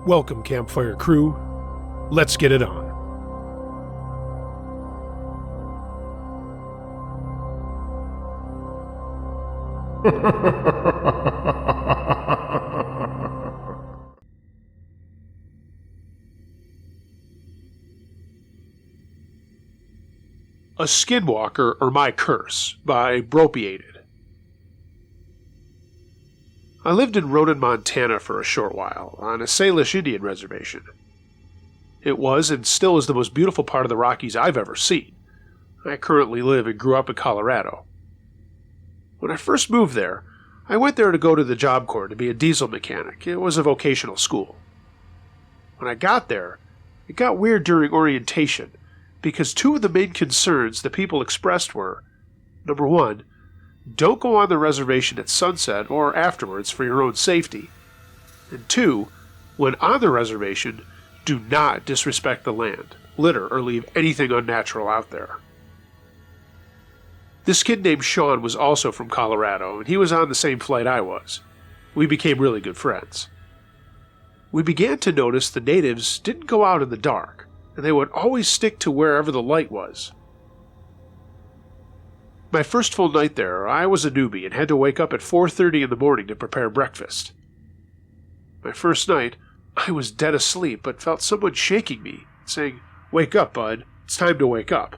Welcome, Campfire Crew. Let's get it on. A Skinwalker or My Curse by Bropiated. I lived in Ronan, Montana for a short while, on a Salish Indian reservation. It was and still is the most beautiful part of the Rockies I've ever seen. I currently live and grew up in Colorado. When I first moved there, I went there to go to the Job Corps to be a diesel mechanic. It was a vocational school. When I got there, it got weird during orientation, because two of the main concerns the people expressed were, number one, don't go on the reservation at sunset or afterwards for your own safety, and two, when on the reservation, do not disrespect the land, litter, or leave anything unnatural out there. This kid named Sean was also from Colorado, and he was on the same flight I was. We became really good friends. We began to notice the natives didn't go out in the dark, and they would always stick to wherever the light was. My first full night there, I was a newbie and had to wake up at 4:30 in the morning to prepare breakfast. My first night, I was dead asleep but felt someone shaking me, saying, "Wake up, bud. It's time to wake up."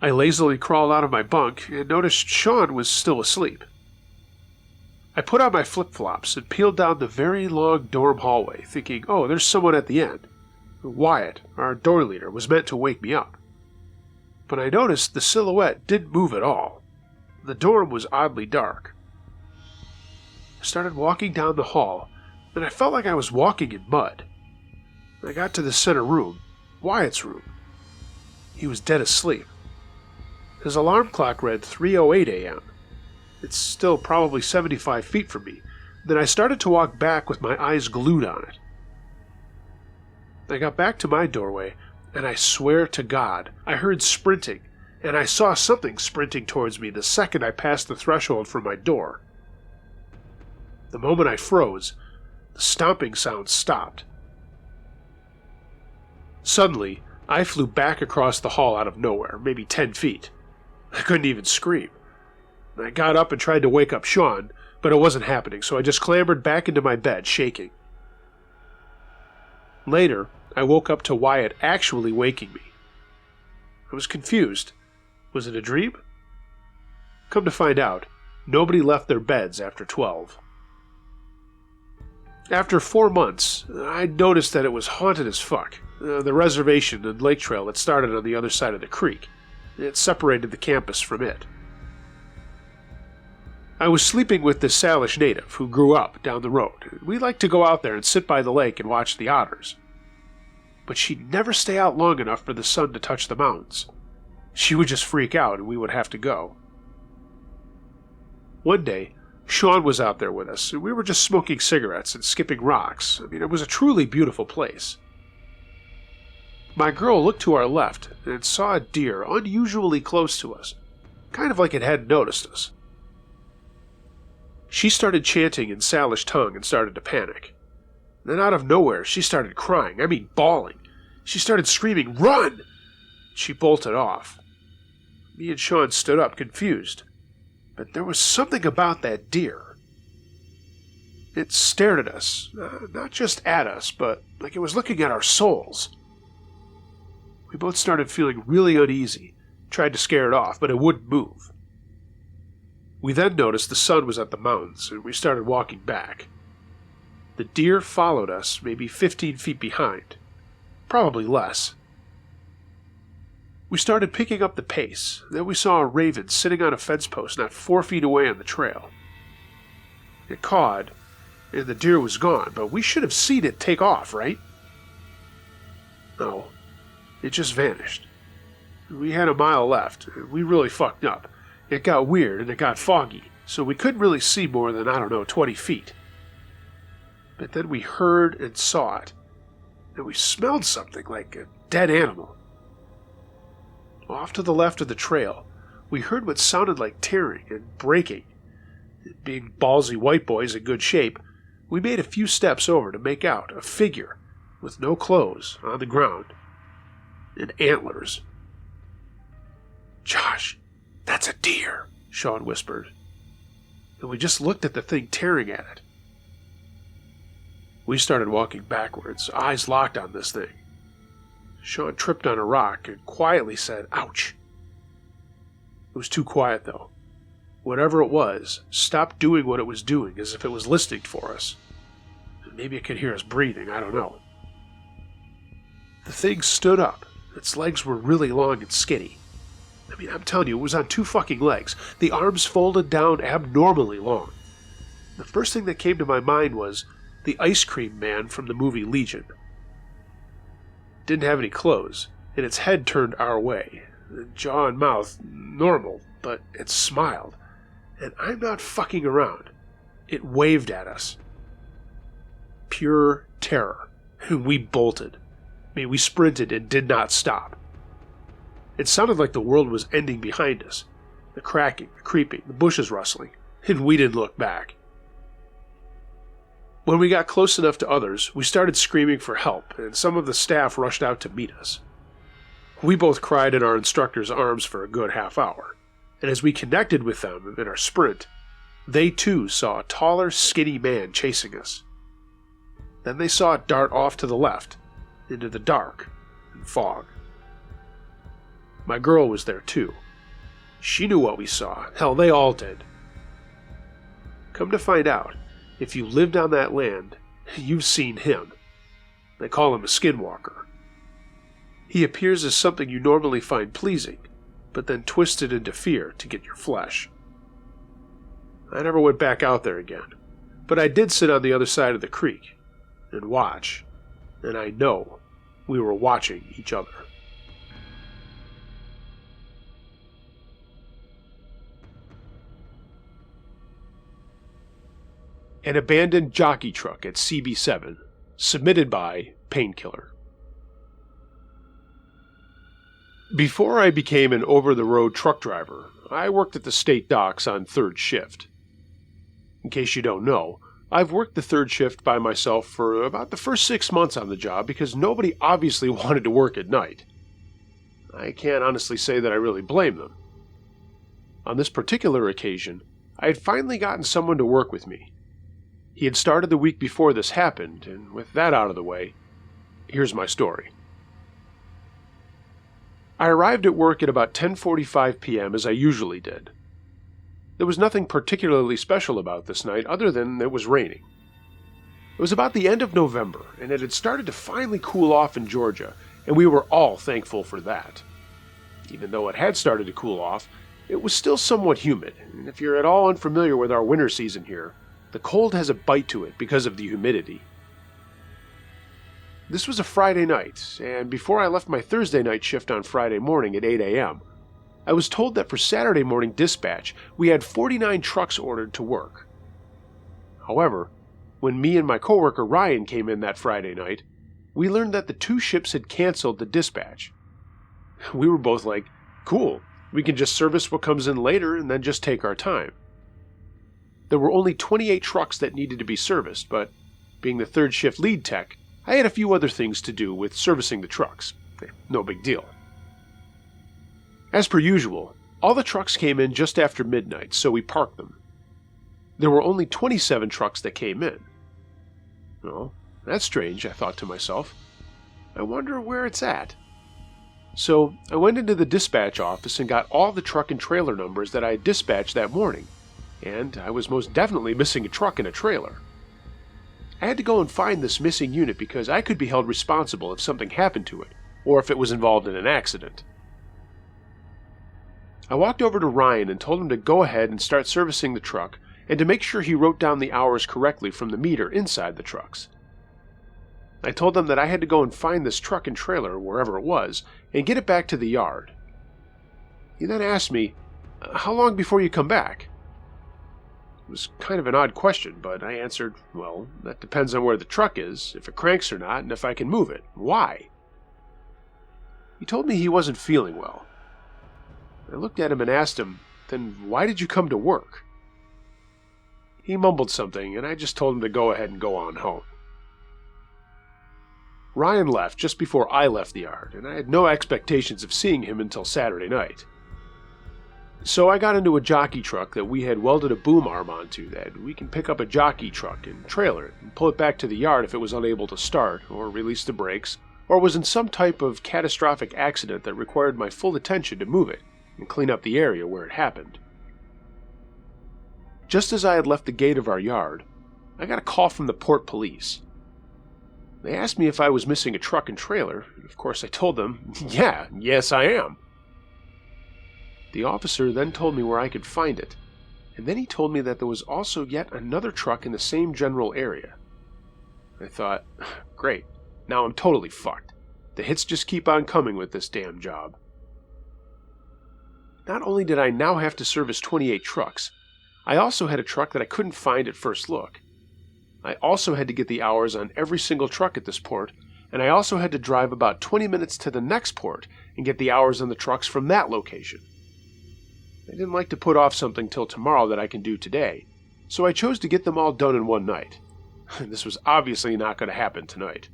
I lazily crawled out of my bunk and noticed Sean was still asleep. I put on my flip-flops and peeled down the very long dorm hallway, thinking, oh, there's someone at the end. Wyatt, our door leader, was meant to wake me up. But I noticed the silhouette didn't move at all. The dorm was oddly dark. I started walking down the hall, and I felt like I was walking in mud. I got to the center room, Wyatt's room. He was dead asleep. His alarm clock read 3:08 a.m. It's still probably 75 feet from me. Then I started to walk back with my eyes glued on it. I got back to my doorway, and I swear to God, I heard sprinting, and I saw something sprinting towards me the second I passed the threshold for my door. The moment I froze, the stomping sound stopped. Suddenly, I flew back across the hall out of nowhere, maybe 10 feet. I couldn't even scream. I got up and tried to wake up Sean, but it wasn't happening, so I just clambered back into my bed, shaking. Later, I woke up to Wyatt actually waking me. I was confused. Was it a dream? Come to find out, nobody left their beds after 12. After 4 months, I noticed that it was haunted as fuck. The reservation and lake trail that started on the other side of the creek. It separated the campus from it. I was sleeping with this Salish native who grew up down the road. We liked to go out there and sit by the lake and watch the otters. But she'd never stay out long enough for the sun to touch the mountains. She would just freak out and we would have to go. One day, Sean was out there with us, and we were just smoking cigarettes and skipping rocks. It was a truly beautiful place. My girl looked to our left and saw a deer unusually close to us, kind of like it hadn't noticed us. She started chanting in Salish tongue and started to panic. Then out of nowhere, she started crying, bawling. She started screaming, "Run!" She bolted off. Me and Sean stood up, confused. But there was something about that deer. It stared at us, not just at us, but like it was looking at our souls. We both started feeling really uneasy, tried to scare it off, but it wouldn't move. We then noticed the sun was at the mountains, and we started walking back. The deer followed us, maybe 15 feet behind. Probably less. We started picking up the pace. Then we saw a raven sitting on a fence post not 4 feet away on the trail. It cawed, and the deer was gone, but we should have seen it take off, right? No, it just vanished. We had a mile left, and we really fucked up. It got weird and it got foggy, so we couldn't really see more than, 20 feet. But then we heard and saw it, and we smelled something like a dead animal. Off to the left of the trail, we heard what sounded like tearing and breaking. Being ballsy white boys in good shape, We made a few steps over to make out a figure with no clothes on the ground and antlers. "Josh, that's a deer," Sean whispered, and we just looked at the thing tearing at it. We started walking backwards, eyes locked on this thing. Sean tripped on a rock and quietly said, "Ouch." It was too quiet, though. Whatever it was stopped doing what it was doing, as if it was listening for us. Maybe it could hear us breathing, I don't know. The thing stood up. Its legs were really long and skinny. I mean, I'm telling you, it was on 2 fucking legs. The arms folded down abnormally long. The first thing that came to my mind was the ice cream man from the movie Legion. It didn't have any clothes, and its head turned our way. The jaw and mouth, normal, but it smiled. And I'm not fucking around. It waved at us. Pure terror. And we bolted. I mean, we sprinted and did not stop. It sounded like the world was ending behind us. The cracking, the creeping, the bushes rustling. And we didn't look back. When we got close enough to others, we started screaming for help, and some of the staff rushed out to meet us. We both cried in our instructor's arms for a good half hour, and as we connected with them in our sprint, they too saw a taller, skinny man chasing us. Then they saw it dart off to the left, into the dark and fog. My girl was there too. She knew what we saw. Hell, they all did. Come to find out, if you lived on that land, you've seen him. They call him a Skinwalker. He appears as something you normally find pleasing, but then twisted into fear to get your flesh. I never went back out there again, but I did sit on the other side of the creek and watch, and I know we were watching each other. An abandoned jockey truck at CB7, submitted by Painkiller. Before I became an over-the-road truck driver, I worked at the state docks on third shift. In case you don't know, I've worked the third shift by myself for about the first 6 months on the job because nobody obviously wanted to work at night. I can't honestly say that I really blame them. On this particular occasion, I had finally gotten someone to work with me. He had started the week before this happened, and with that out of the way, here's my story. I arrived at work at about 10:45 p.m. as I usually did. There was nothing particularly special about this night other than it was raining. It was about the end of November, and it had started to finally cool off in Georgia, and we were all thankful for that. Even though it had started to cool off, it was still somewhat humid, and if you're at all unfamiliar with our winter season here, the cold has a bite to it because of the humidity. This was a Friday night, and before I left my Thursday night shift on Friday morning at 8 a.m., I was told that for Saturday morning dispatch, we had 49 trucks ordered to work. However, when me and my coworker Ryan came in that Friday night, we learned that the 2 ships had canceled the dispatch. We were both like, cool, we can just service what comes in later and then just take our time. There were only 28 trucks that needed to be serviced, but being the third shift lead tech, I had a few other things to do with servicing the trucks. No big deal. As per usual, all the trucks came in just after midnight, so we parked them. There were only 27 trucks that came in. Well, that's strange, I thought to myself. I wonder where it's at. So I went into the dispatch office and got all the truck and trailer numbers that I had dispatched that morning, and I was most definitely missing a truck and a trailer. I had to go and find this missing unit because I could be held responsible if something happened to it, or if it was involved in an accident. I walked over to Ryan and told him to go ahead and start servicing the truck and to make sure he wrote down the hours correctly from the meter inside the trucks. I told them that I had to go and find this truck and trailer, wherever it was, and get it back to the yard. He then asked me, "How long before you come back?" It was kind of an odd question, but I answered, well, that depends on where the truck is, if it cranks or not, and if I can move it. Why? He told me he wasn't feeling well. I looked at him and asked him, then why did you come to work? He mumbled something, and I just told him to go ahead and go on home. Ryan left just before I left the yard, and I had no expectations of seeing him until Saturday night. So I got into a jockey truck that we had welded a boom arm onto that we can pick up a jockey truck and trailer it and pull it back to the yard if it was unable to start or release the brakes or was in some type of catastrophic accident that required my full attention to move it and clean up the area where it happened. Just as I had left the gate of our yard, I got a call from the port police. They asked me if I was missing a truck and trailer, and of course I told them, yes I am. The officer then told me where I could find it, and then he told me that there was also yet another truck in the same general area. I thought, great, now I'm totally fucked. The hits just keep on coming with this damn job. Not only did I now have to service 28 trucks, I also had a truck that I couldn't find at first look. I also had to get the hours on every single truck at this port, and I also had to drive about 20 minutes to the next port and get the hours on the trucks from that location. I didn't like to put off something till tomorrow that I can do today, so I chose to get them all done in one night. This was obviously not going to happen tonight.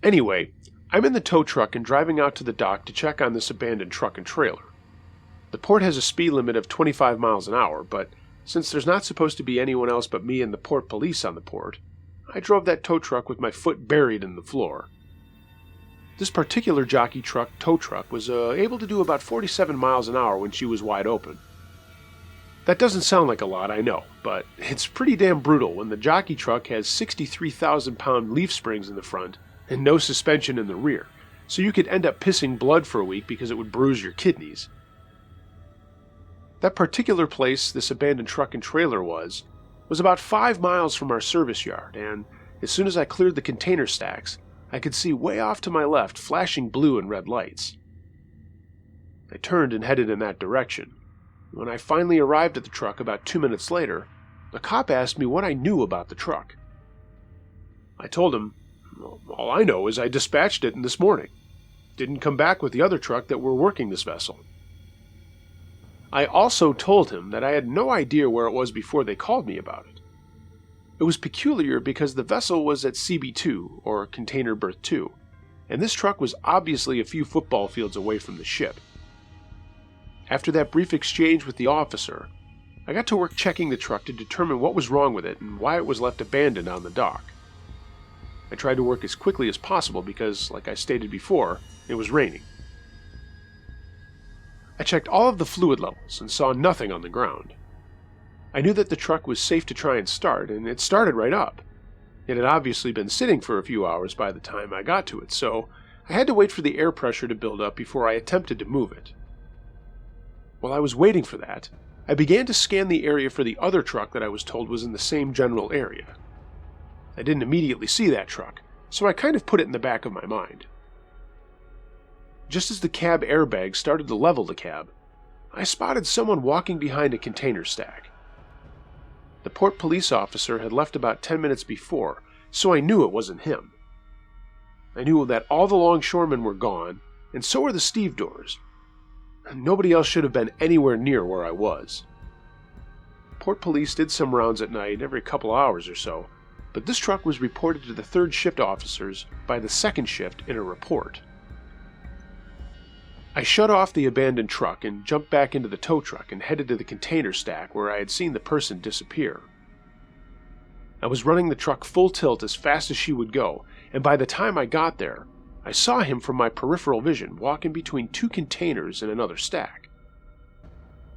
Anyway, I'm in the tow truck and driving out to the dock to check on this abandoned truck and trailer. The port has a speed limit of 25 miles an hour, but since there's not supposed to be anyone else but me and the port police on the port, I drove that tow truck with my foot buried in the floor. This particular jockey truck tow truck was able to do about 47 miles an hour when she was wide open. That doesn't sound like a lot, I know, but it's pretty damn brutal when the jockey truck has 63,000-pound leaf springs in the front and no suspension in the rear, so you could end up pissing blood for a week because it would bruise your kidneys. That particular place this abandoned truck and trailer was about 5 miles from our service yard, and as soon as I cleared the container stacks, I could see way off to my left flashing blue and red lights. I turned and headed in that direction. When I finally arrived at the truck about 2 minutes later, the cop asked me what I knew about the truck. I told him, well, all I know is I dispatched it this morning. Didn't come back with the other truck that were working this vessel. I also told him that I had no idea where it was before they called me about it. It was peculiar because the vessel was at CB2, or Container Berth 2, and this truck was obviously a few football fields away from the ship. After that brief exchange with the officer, I got to work checking the truck to determine what was wrong with it and why it was left abandoned on the dock. I tried to work as quickly as possible because, like I stated before, it was raining. I checked all of the fluid levels and saw nothing on the ground. I knew that the truck was safe to try and start, and it started right up. It had obviously been sitting for a few hours by the time I got to it, so I had to wait for the air pressure to build up before I attempted to move it. While I was waiting for that, I began to scan the area for the other truck that I was told was in the same general area. I didn't immediately see that truck, so I kind of put it in the back of my mind. Just as the cab airbag started to level the cab, I spotted someone walking behind a container stack. The port police officer had left about 10 minutes before, so I knew it wasn't him. I knew that all the longshoremen were gone, and so were the stevedores. Nobody else should have been anywhere near where I was. Port police did some rounds at night every couple hours or so, but this truck was reported to the third shift officers by the second shift in a report. I shut off the abandoned truck and jumped back into the tow truck and headed to the container stack where I had seen the person disappear. I was running the truck full tilt as fast as she would go, and by the time I got there, I saw him from my peripheral vision walking between two containers and another stack.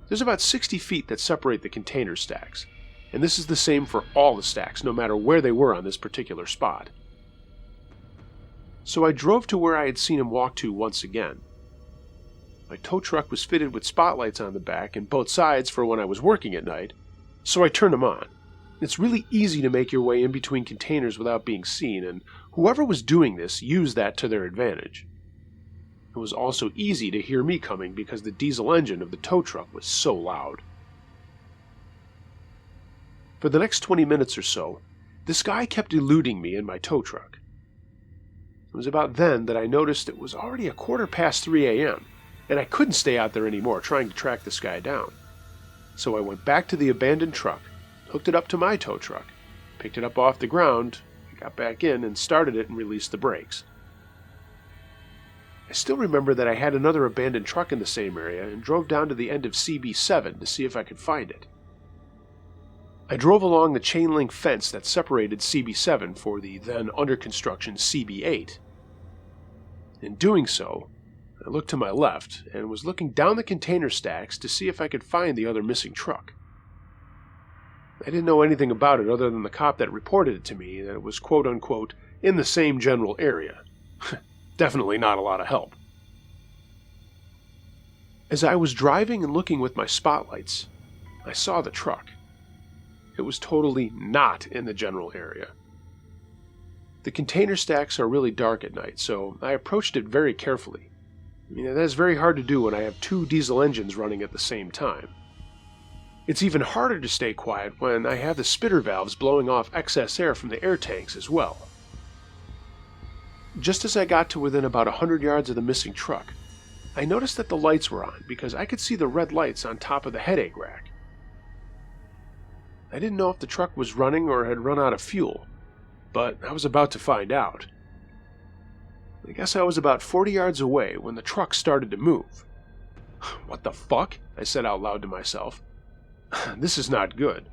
There's about 60 feet that separate the container stacks, and this is the same for all the stacks, no matter where they were on this particular spot. So I drove to where I had seen him walk to once again. My tow truck was fitted with spotlights on the back and both sides for when I was working at night, so I turned them on. It's really easy to make your way in between containers without being seen, and whoever was doing this used that to their advantage. It was also easy to hear me coming because the diesel engine of the tow truck was so loud. For the next 20 minutes or so, this guy kept eluding me in my tow truck. It was about then that I noticed it was already 3:15 a.m., and I couldn't stay out there anymore trying to track this guy down. So I went back to the abandoned truck, hooked it up to my tow truck, picked it up off the ground, got back in and started it and released the brakes. I still remember that I had another abandoned truck in the same area and drove down to the end of CB7 to see if I could find it. I drove along the chain link fence that separated CB7 for the then under construction CB8. In doing so, I looked to my left and was looking down the container stacks to see if I could find the other missing truck. I didn't know anything about it other than the cop that reported it to me, that it was quote-unquote in the same general area. Definitely not a lot of help. As I was driving and looking with my spotlights, I saw the truck. It was totally not in the general area. The container stacks are really dark at night, so I approached it very carefully. That is very hard to do when I have two diesel engines running at the same time. It's even harder to stay quiet when I have the spitter valves blowing off excess air from the air tanks as well. Just as I got to within about 100 yards of the missing truck, I noticed that the lights were on because I could see the red lights on top of the headache rack. I didn't know if the truck was running or had run out of fuel, but I was about to find out. I guess I was about 40 yards away when the truck started to move. "What the fuck?" I said out loud to myself. "This is not good."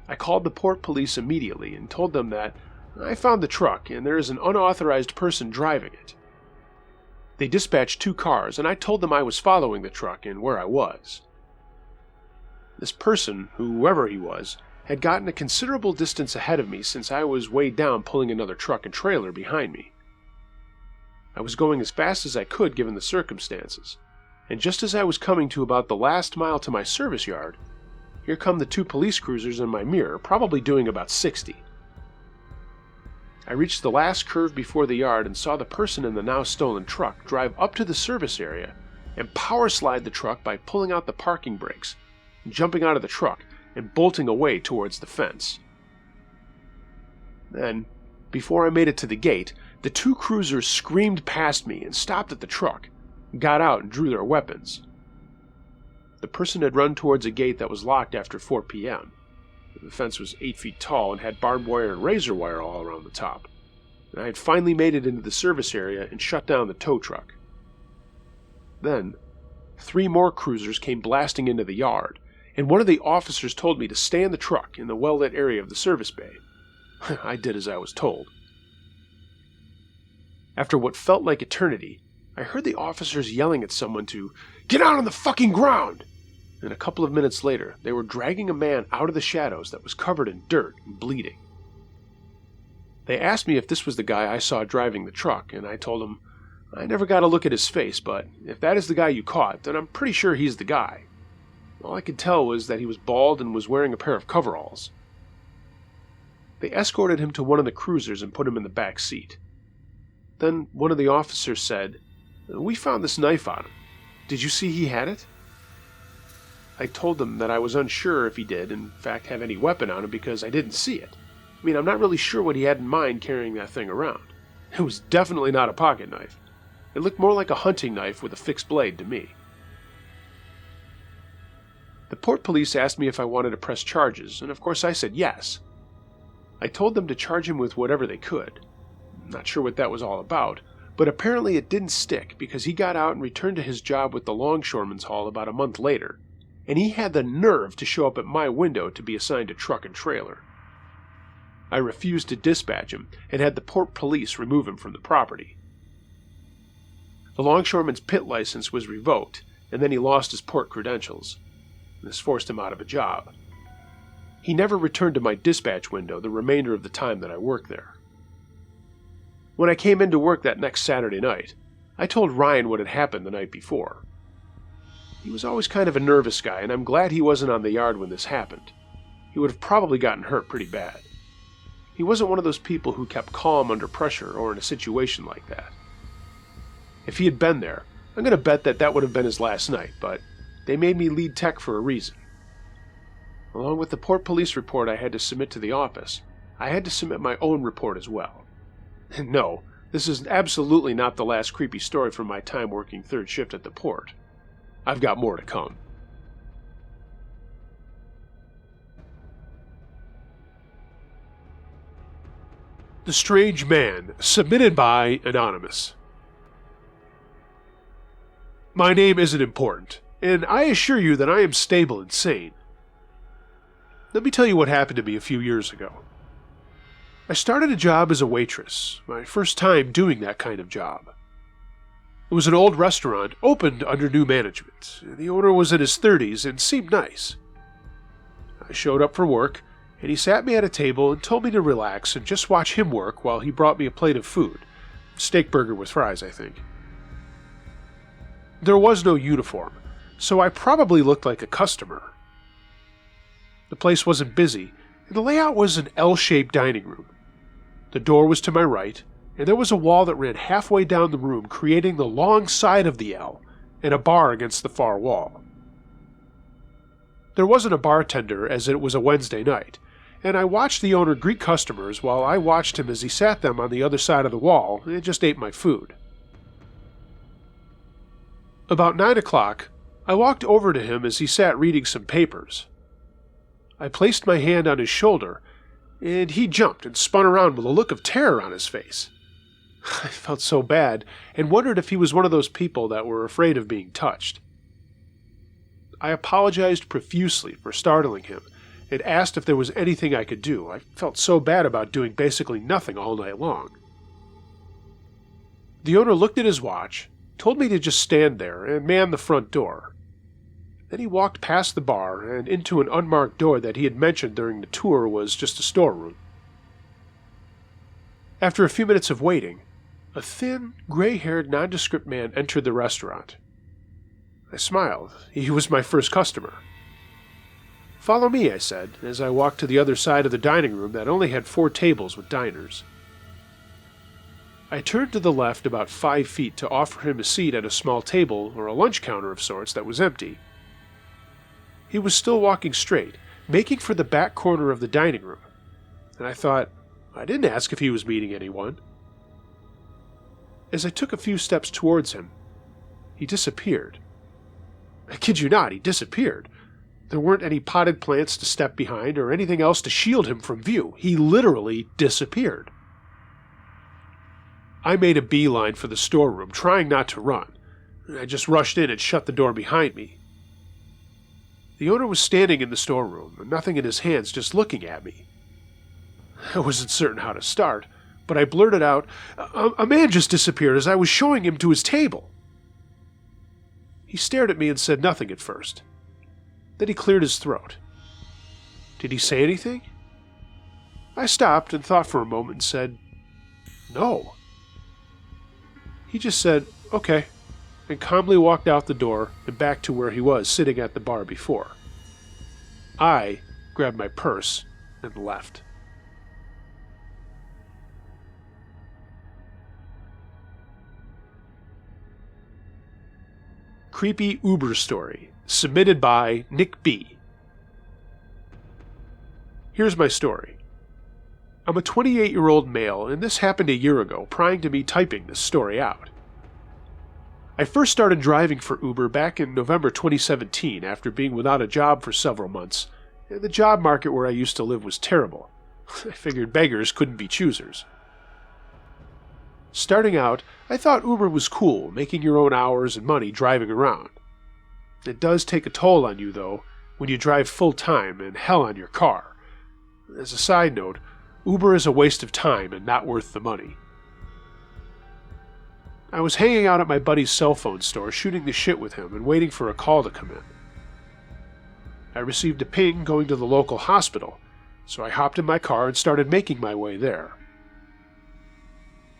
I called the port police immediately and told them that I found the truck and there is an unauthorized person driving it. They dispatched 2 cars and I told them I was following the truck and where I was. This person, whoever he was, had gotten a considerable distance ahead of me since I was way down pulling another truck and trailer behind me. I was going as fast as I could given the circumstances, and just as I was coming to about the last mile to my service yard, here come the 2 police cruisers in my mirror, probably doing about 60. I reached the last curve before the yard and saw the person in the now stolen truck drive up to the service area and power slide the truck by pulling out the parking brakes, jumping out of the truck, and bolting away towards the fence. Then, before I made it to the gate, the 2 cruisers screamed past me and stopped at the truck, got out and drew their weapons. The person had run towards a gate that was locked after 4 p.m. The fence was 8 feet tall and had barbed wire and razor wire all around the top. And I had finally made it into the service area and shut down the tow truck. Then, 3 more cruisers came blasting into the yard, and one of the officers told me to stay in the truck in the well-lit area of the service bay. I did as I was told. After what felt like eternity, I heard the officers yelling at someone to "Get out on the fucking ground!" And a couple of minutes later, they were dragging a man out of the shadows that was covered in dirt and bleeding. They asked me if this was the guy I saw driving the truck, and I told them I never got a look at his face, but if that is the guy you caught, then I'm pretty sure he's the guy. All I could tell was that he was bald and was wearing a pair of coveralls. They escorted him to one of the cruisers and put him in the back seat. Then one of the officers said, "We found this knife on him. Did you see he had it?" I told them that I was unsure if he did, in fact, have any weapon on him because I didn't see it. I'm not really sure what he had in mind carrying that thing around. It was definitely not a pocket knife. It looked more like a hunting knife with a fixed blade to me. The port police asked me if I wanted to press charges, and of course I said yes. I told them to charge him with whatever they could. I'm not sure what that was all about, but apparently it didn't stick because he got out and returned to his job with the Longshoremen's Hall about a month later, and he had the nerve to show up at my window to be assigned to truck and trailer. I refused to dispatch him and had the port police remove him from the property. The longshoreman's pit license was revoked, and then he lost his port credentials. This forced him out of a job. He never returned to my dispatch window the remainder of the time that I worked there. When I came into work that next Saturday night, I told Ryan what had happened the night before. He was always kind of a nervous guy, and I'm glad he wasn't on the yard when this happened. He would have probably gotten hurt pretty bad. He wasn't one of those people who kept calm under pressure or in a situation like that. If he had been there, I'm going to bet that that would have been his last night, but they made me lead tech for a reason. Along with the port police report I had to submit to the office, I had to submit my own report as well. And no, this is absolutely not the last creepy story from my time working third shift at the port. I've got more to come. The Strange Man, submitted by Anonymous. My name isn't important, and I assure you that I am stable and sane. Let me tell you what happened to me a few years ago. I started a job as a waitress, my first time doing that kind of job. It was an old restaurant, opened under new management. The owner was in his 30s and seemed nice. I showed up for work, and he sat me at a table and told me to relax and just watch him work while he brought me a plate of food. Steak burger with fries, I think. There was no uniform, so I probably looked like a customer. The place wasn't busy, and the layout was an L-shaped dining room. The door was to my right, and there was a wall that ran halfway down the room, creating the long side of the L, and a bar against the far wall. There wasn't a bartender, as it was a Wednesday night, and I watched the owner greet customers while I watched him as he sat them on the other side of the wall and just ate my food. About 9 o'clock, I walked over to him as he sat reading some papers. I placed my hand on his shoulder, and he jumped and spun around with a look of terror on his face. I felt so bad, and wondered if he was one of those people that were afraid of being touched. I apologized profusely for startling him, and asked if there was anything I could do. I felt so bad about doing basically nothing all night long. The owner looked at his watch, told me to just stand there, and man the front door. Then he walked past the bar and into an unmarked door that he had mentioned during the tour was just a storeroom. After a few minutes of waiting, a thin, gray-haired, nondescript man entered the restaurant. I smiled. He was my first customer. "Follow me," I said, as I walked to the other side of the dining room that only had 4 tables with diners. I turned to the left about 5 feet to offer him a seat at a small table or a lunch counter of sorts that was empty. He was still walking straight, making for the back corner of the dining room, and I thought, I didn't ask if he was meeting anyone. As I took a few steps towards him, he disappeared. I kid you not, he disappeared. There weren't any potted plants to step behind or anything else to shield him from view. He literally disappeared. I made a beeline for the storeroom, trying not to run. I just rushed in and shut the door behind me. The owner was standing in the storeroom, nothing in his hands, just looking at me. I wasn't certain how to start, but I blurted out, "A man just disappeared as I was showing him to his table." He stared at me and said nothing at first. Then he cleared his throat. Did he say anything? I stopped and thought for a moment and said, "No." He just said, "Okay," and calmly walked out the door and back to where he was sitting at the bar before. I grabbed my purse and left. Creepy Uber story, submitted by Nick B. Here's my story. I'm a 28-year-old male, and this happened a year ago, prior to me typing this story out. I first started driving for Uber back in November 2017 after being without a job for several months, and the job market where I used to live was terrible. I figured beggars couldn't be choosers. Starting out, I thought Uber was cool, making your own hours and money driving around. It does take a toll on you, though, when you drive full-time and hell on your car. As a side note, Uber is a waste of time and not worth the money. I was hanging out at my buddy's cell phone store, shooting the shit with him and waiting for a call to come in. I received a ping going to the local hospital, so I hopped in my car and started making my way there.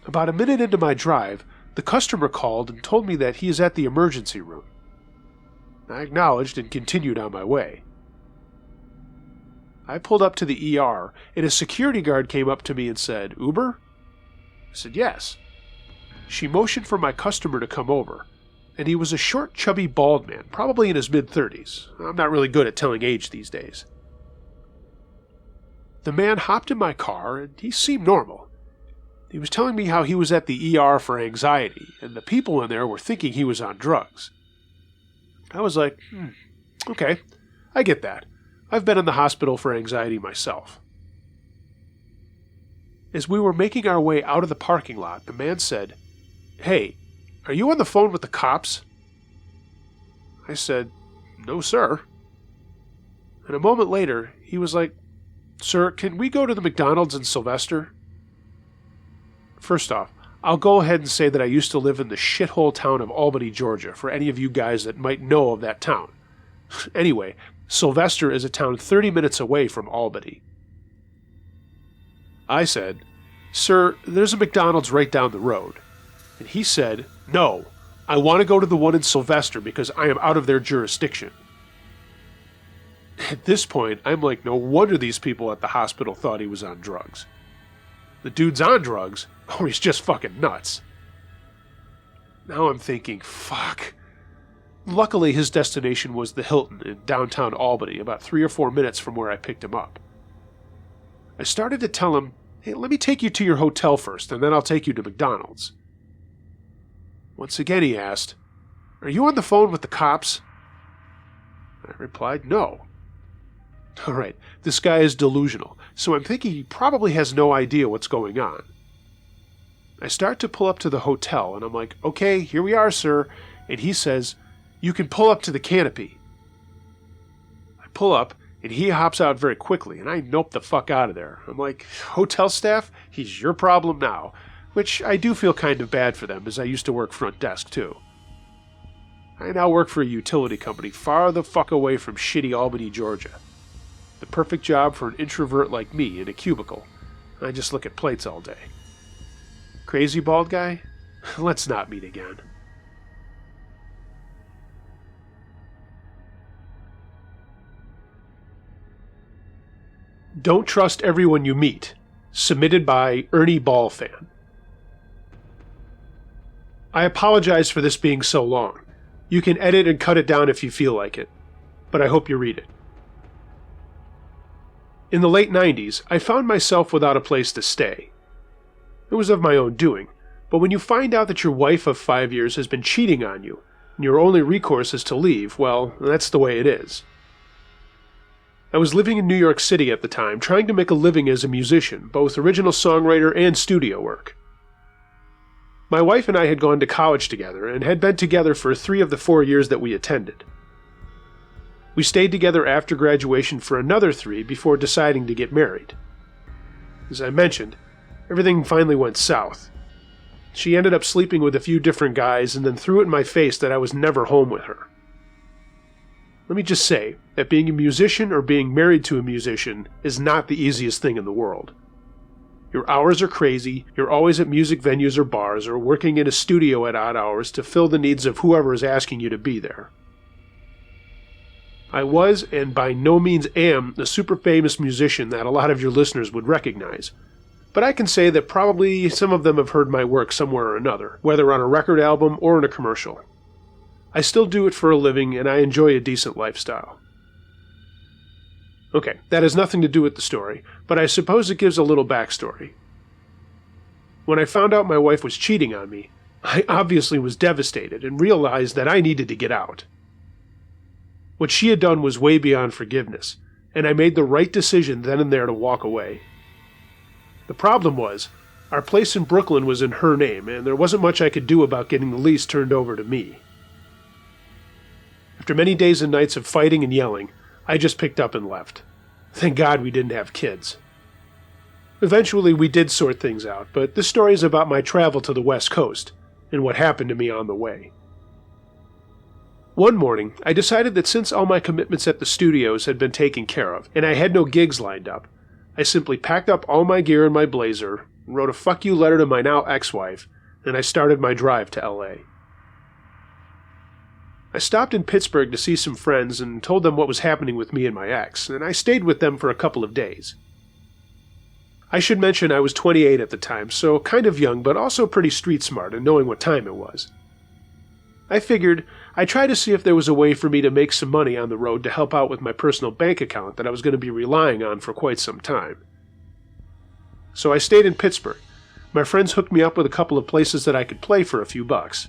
About a minute into my drive, the customer called and told me that he is at the emergency room. I acknowledged and continued on my way. I pulled up to the ER, and a security guard came up to me and said, "Uber?" I said, "Yes." She motioned for my customer to come over, and he was a short, chubby, bald man, probably in his mid-30s. I'm not really good at telling age these days. The man hopped in my car, and he seemed normal. He was telling me how he was at the ER for anxiety, and the people in there were thinking he was on drugs. I was like, okay, I get that. I've been in the hospital for anxiety myself. As we were making our way out of the parking lot, the man said, "Hey, are you on the phone with the cops?" I said, "No, sir." And a moment later, he was like, "Sir, can we go to the McDonald's in Sylvester?" First off, I'll go ahead and say that I used to live in the shithole town of Albany, Georgia, for any of you guys that might know of that town. Anyway, Sylvester is a town 30 minutes away from Albany. I said, "Sir, there's a McDonald's right down the road." And he said, "No, I want to go to the one in Sylvester because I am out of their jurisdiction." At this point, I'm like, no wonder these people at the hospital thought he was on drugs. The dude's on drugs, or he's just fucking nuts. Now I'm thinking, fuck. Luckily, his destination was the Hilton in downtown Albany, about 3 or 4 minutes from where I picked him up. I started to tell him, "Hey, let me take you to your hotel first, and then I'll take you to McDonald's." Once again he asked, "Are you on the phone with the cops?" I replied, "No." Alright, this guy is delusional, so I'm thinking he probably has no idea what's going on. I start to pull up to the hotel, and I'm like, "Okay, here we are, sir." And he says, "You can pull up to the canopy." I pull up, and he hops out very quickly, and I nope the fuck out of there. I'm like, hotel staff, he's your problem now. Which I do feel kind of bad for them, as I used to work front desk too. I now work for a utility company far the fuck away from shitty Albany, Georgia. The perfect job for an introvert like me in a cubicle. I just look at plates all day. Crazy bald guy? Let's not meet again. Don't trust everyone you meet. Submitted by Ernie Ball Fan. I apologize for this being so long. You can edit and cut it down if you feel like it, but I hope you read it. In the late 90s, I found myself without a place to stay. It was of my own doing, but when you find out that your wife of 5 years has been cheating on you, and your only recourse is to leave, well, that's the way it is. I was living in New York City at the time, trying to make a living as a musician, both original songwriter and studio work. My wife and I had gone to college together, and had been together for 3 of the 4 years that we attended. We stayed together after graduation for another 3 before deciding to get married. As I mentioned, everything finally went south. She ended up sleeping with a few different guys and then threw it in my face that I was never home with her. Let me just say that being a musician or being married to a musician is not the easiest thing in the world. Your hours are crazy, you're always at music venues or bars or working in a studio at odd hours to fill the needs of whoever is asking you to be there. I was, and by no means am, a super famous musician that a lot of your listeners would recognize, but I can say that probably some of them have heard my work somewhere or another, whether on a record album or in a commercial. I still do it for a living, and I enjoy a decent lifestyle. Okay, that has nothing to do with the story, but I suppose it gives a little backstory. When I found out my wife was cheating on me, I obviously was devastated and realized that I needed to get out. What she had done was way beyond forgiveness, and I made the right decision then and there to walk away. The problem was, our place in Brooklyn was in her name, and there wasn't much I could do about getting the lease turned over to me. After many days and nights of fighting and yelling, I just picked up and left. Thank God we didn't have kids. Eventually we did sort things out, but this story is about my travel to the West Coast, and what happened to me on the way. One morning, I decided that since all my commitments at the studios had been taken care of, and I had no gigs lined up, I simply packed up all my gear in my blazer, wrote a fuck you letter to my now ex-wife, and I started my drive to LA. I stopped in Pittsburgh to see some friends and told them what was happening with me and my ex, and I stayed with them for a couple of days. I should mention I was 28 at the time, so kind of young but also pretty street smart and knowing what time it was. I figured I'd try to see if there was a way for me to make some money on the road to help out with my personal bank account that I was going to be relying on for quite some time. So I stayed in Pittsburgh. My friends hooked me up with a couple of places that I could play for a few bucks.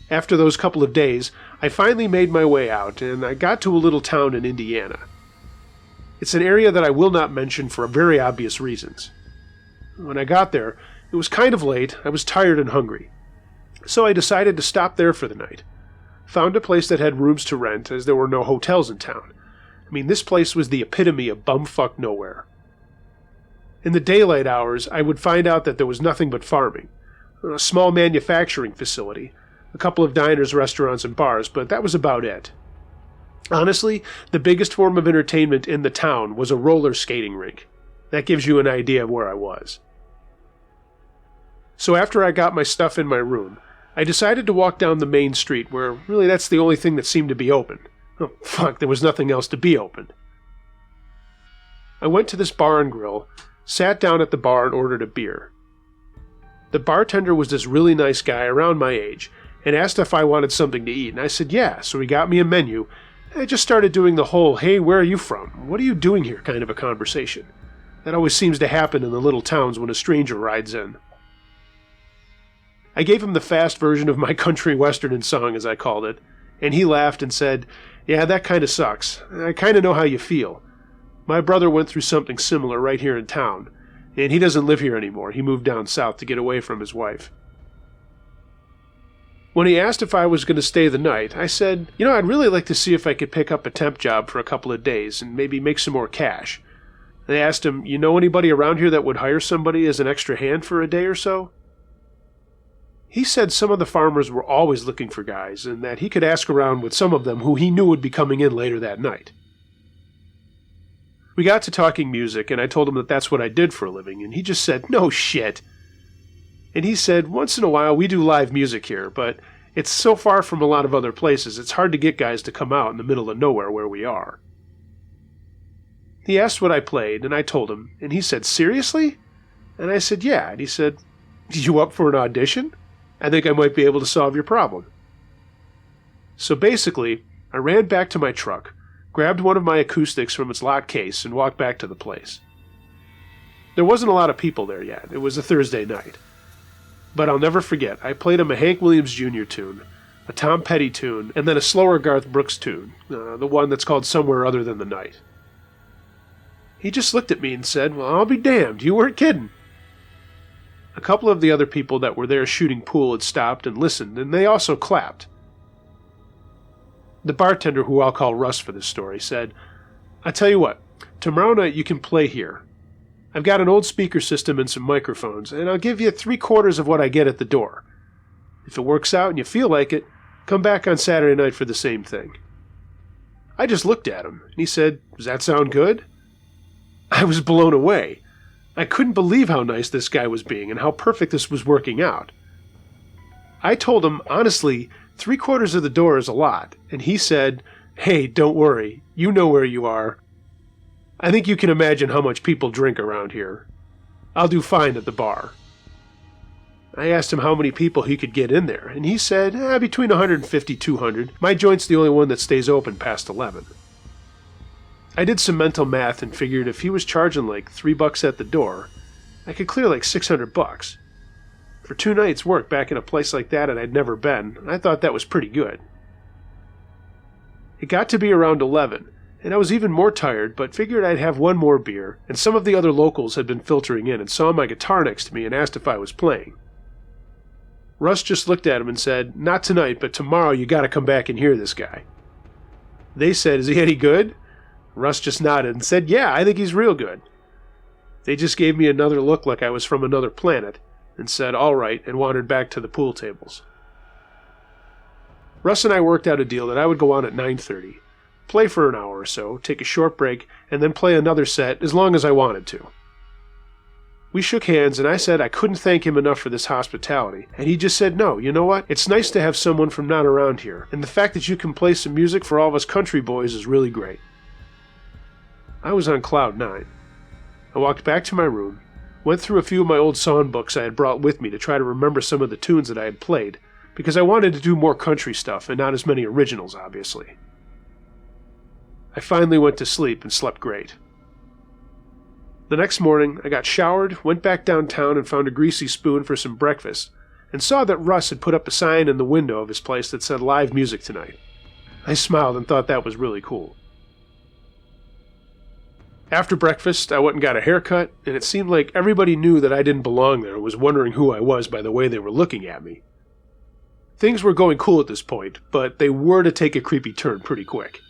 After those couple of days, I finally made my way out, and I got to a little town in Indiana. It's an area that I will not mention for very obvious reasons. When I got there, it was kind of late, I was tired and hungry. So I decided to stop there for the night. Found a place that had rooms to rent, as there were no hotels in town. I mean, this place was the epitome of bumfuck nowhere. In the daylight hours, I would find out that there was nothing but farming. A small manufacturing facility, a couple of diners, restaurants, and bars, but that was about it. Honestly, the biggest form of entertainment in the town was a roller skating rink. That gives you an idea of where I was. So after I got my stuff in my room, I decided to walk down the main street where really that's the only thing that seemed to be open. Oh, fuck, there was nothing else to be open. I went to this bar and grill, sat down at the bar and ordered a beer. The bartender was this really nice guy around my age and asked if I wanted something to eat, and I said yeah, so he got me a menu. I just started doing the whole, hey, where are you from? What are you doing here kind of a conversation. That always seems to happen in the little towns when a stranger rides in. I gave him the fast version of my country western song, as I called it, and he laughed and said, yeah, that kind of sucks. I kind of know how you feel. My brother went through something similar right here in town, and he doesn't live here anymore. He moved down south to get away from his wife. When he asked if I was going to stay the night, I said, I'd really like to see if I could pick up a temp job for a couple of days and maybe make some more cash. I asked him, you know anybody around here that would hire somebody as an extra hand for a day or so? He said some of the farmers were always looking for guys and that he could ask around with some of them who he knew would be coming in later that night. We got to talking music, and I told him that that's what I did for a living, and he just said, no shit. And he said, once in a while we do live music here, but it's so far from a lot of other places, it's hard to get guys to come out in the middle of nowhere where we are. He asked what I played, and I told him, and he said, seriously? And I said, yeah, and he said, you up for an audition? I think I might be able to solve your problem. So basically, I ran back to my truck, grabbed one of my acoustics from its locked case, and walked back to the place. There wasn't a lot of people there yet. It was a Thursday night. But I'll never forget, I played him a Hank Williams Jr. tune, a Tom Petty tune, and then a slower Garth Brooks tune, the one that's called Somewhere Other Than the Night. He just looked at me and said, well, I'll be damned, you weren't kidding. A couple of the other people that were there shooting pool had stopped and listened, and they also clapped. The bartender, who I'll call Russ for this story, said, I tell you what, tomorrow night you can play here. I've got an old speaker system and some microphones, and I'll give you 3/4 of what I get at the door. If it works out and you feel like it, come back on Saturday night for the same thing. I just looked at him, and he said, does that sound good? I was blown away. I couldn't believe how nice this guy was being and how perfect this was working out. I told him, honestly, 3/4 of the door is a lot, and he said, hey, don't worry, you know where you are. I think you can imagine how much people drink around here. I'll do fine at the bar. I asked him how many people he could get in there, and he said, between 150 200. My joint's the only one that stays open past 11. I did some mental math and figured if he was charging like $3 at the door, I could clear like $600. For 2 nights' work back in a place like that and I'd never been, I thought that was pretty good. It got to be around 11, and I was even more tired, but figured I'd have one more beer, and some of the other locals had been filtering in and saw my guitar next to me and asked if I was playing. Russ just looked at him and said, not tonight, but tomorrow you gotta come back and hear this guy. They said, is he any good? Russ just nodded and said, yeah, I think he's real good. They just gave me another look like I was from another planet, and said, all right, and wandered back to the pool tables. Russ and I worked out a deal that I would go on at 9:30, play for an hour or so, take a short break, and then play another set as long as I wanted to. We shook hands, and I said I couldn't thank him enough for this hospitality, and he just said, no, you know what? It's nice to have someone from not around here, and the fact that you can play some music for all of us country boys is really great. I was on cloud 9. I walked back to my room, went through a few of my old songbooks I had brought with me to try to remember some of the tunes that I had played, because I wanted to do more country stuff and not as many originals, obviously. I finally went to sleep and slept great. The next morning, I got showered, went back downtown and found a greasy spoon for some breakfast, and saw that Russ had put up a sign in the window of his place that said live music tonight. I smiled and thought that was really cool. After breakfast, I went and got a haircut, and it seemed like everybody knew that I didn't belong there and was wondering who I was by the way they were looking at me. Things were going cool at this point, but they were to take a creepy turn pretty quick.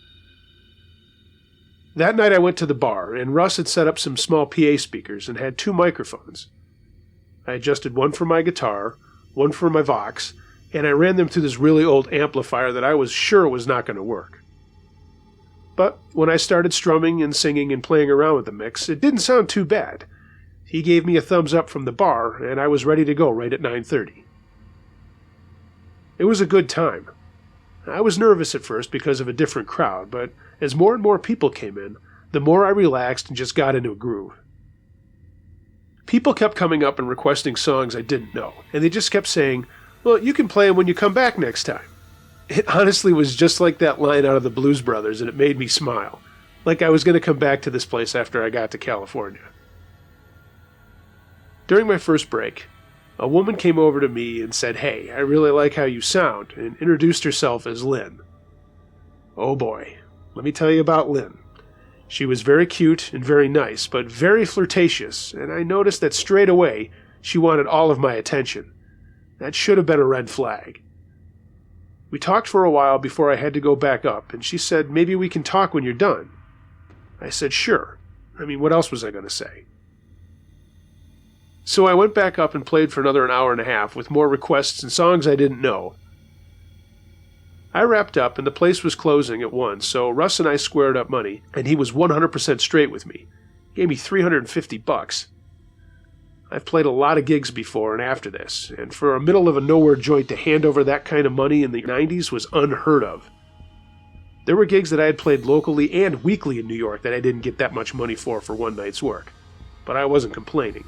That night I went to the bar, and Russ had set up some small PA speakers and had 2 microphones. I adjusted one for my guitar, one for my Vox, and I ran them through this really old amplifier that I was sure was not going to work. But when I started strumming and singing and playing around with the mix, it didn't sound too bad. He gave me a thumbs up from the bar, and I was ready to go right at 9:30. It was a good time. I was nervous at first because of a different crowd, but as more and more people came in, the more I relaxed and just got into a groove. People kept coming up and requesting songs I didn't know, and they just kept saying, "Well, you can play them when you come back next time." It honestly was just like that line out of the Blues Brothers, and it made me smile, like I was going to come back to this place after I got to California. During my first break, a woman came over to me and said, "Hey, I really like how you sound," and introduced herself as Lynn. Oh boy, let me tell you about Lynn. She was very cute and very nice, but very flirtatious, and I noticed that straight away she wanted all of my attention. That should have been a red flag. We talked for a while before I had to go back up, and she said, "Maybe we can talk when you're done." I said, "Sure." I mean, what else was I going to say? So I went back up and played for another hour and a half with more requests and songs I didn't know. I wrapped up and the place was closing at 1, so Russ and I squared up money, and he was 100% straight with me. He gave me $350. I've played a lot of gigs before and after this, and for a middle of a nowhere joint to hand over that kind of money in the 90s was unheard of. There were gigs that I had played locally and weekly in New York that I didn't get that much money for one night's work, but I wasn't complaining.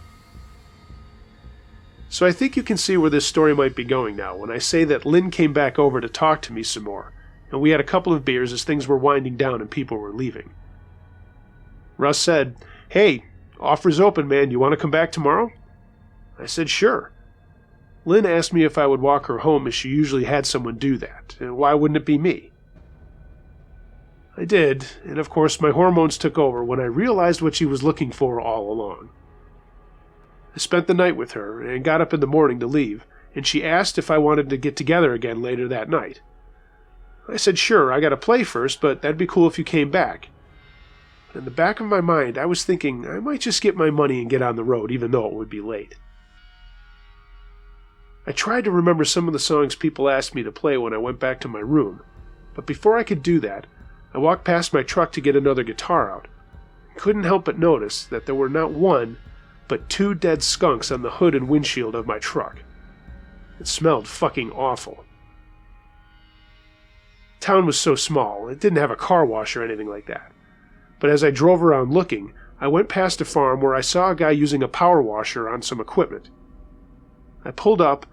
So I think you can see where this story might be going now when I say that Lynn came back over to talk to me some more, and we had a couple of beers as things were winding down and people were leaving. Russ said, "Hey, offer's open, man. You want to come back tomorrow?" I said, "Sure." Lynn asked me if I would walk her home as she usually had someone do that, and why wouldn't it be me? I did, and of course my hormones took over when I realized what she was looking for all along. I spent the night with her and got up in the morning to leave, and she asked if I wanted to get together again later that night. I said, "Sure, I gotta play first, but that'd be cool if you came back." In the back of my mind, I was thinking I might just get my money and get on the road, even though it would be late. I tried to remember some of the songs people asked me to play when I went back to my room, but before I could do that, I walked past my truck to get another guitar out. I couldn't help but notice that there were not one, but 2 dead skunks on the hood and windshield of my truck. It smelled fucking awful. Town was so small, it didn't have a car wash or anything like that. But as I drove around looking, I went past a farm where I saw a guy using a power washer on some equipment. I pulled up,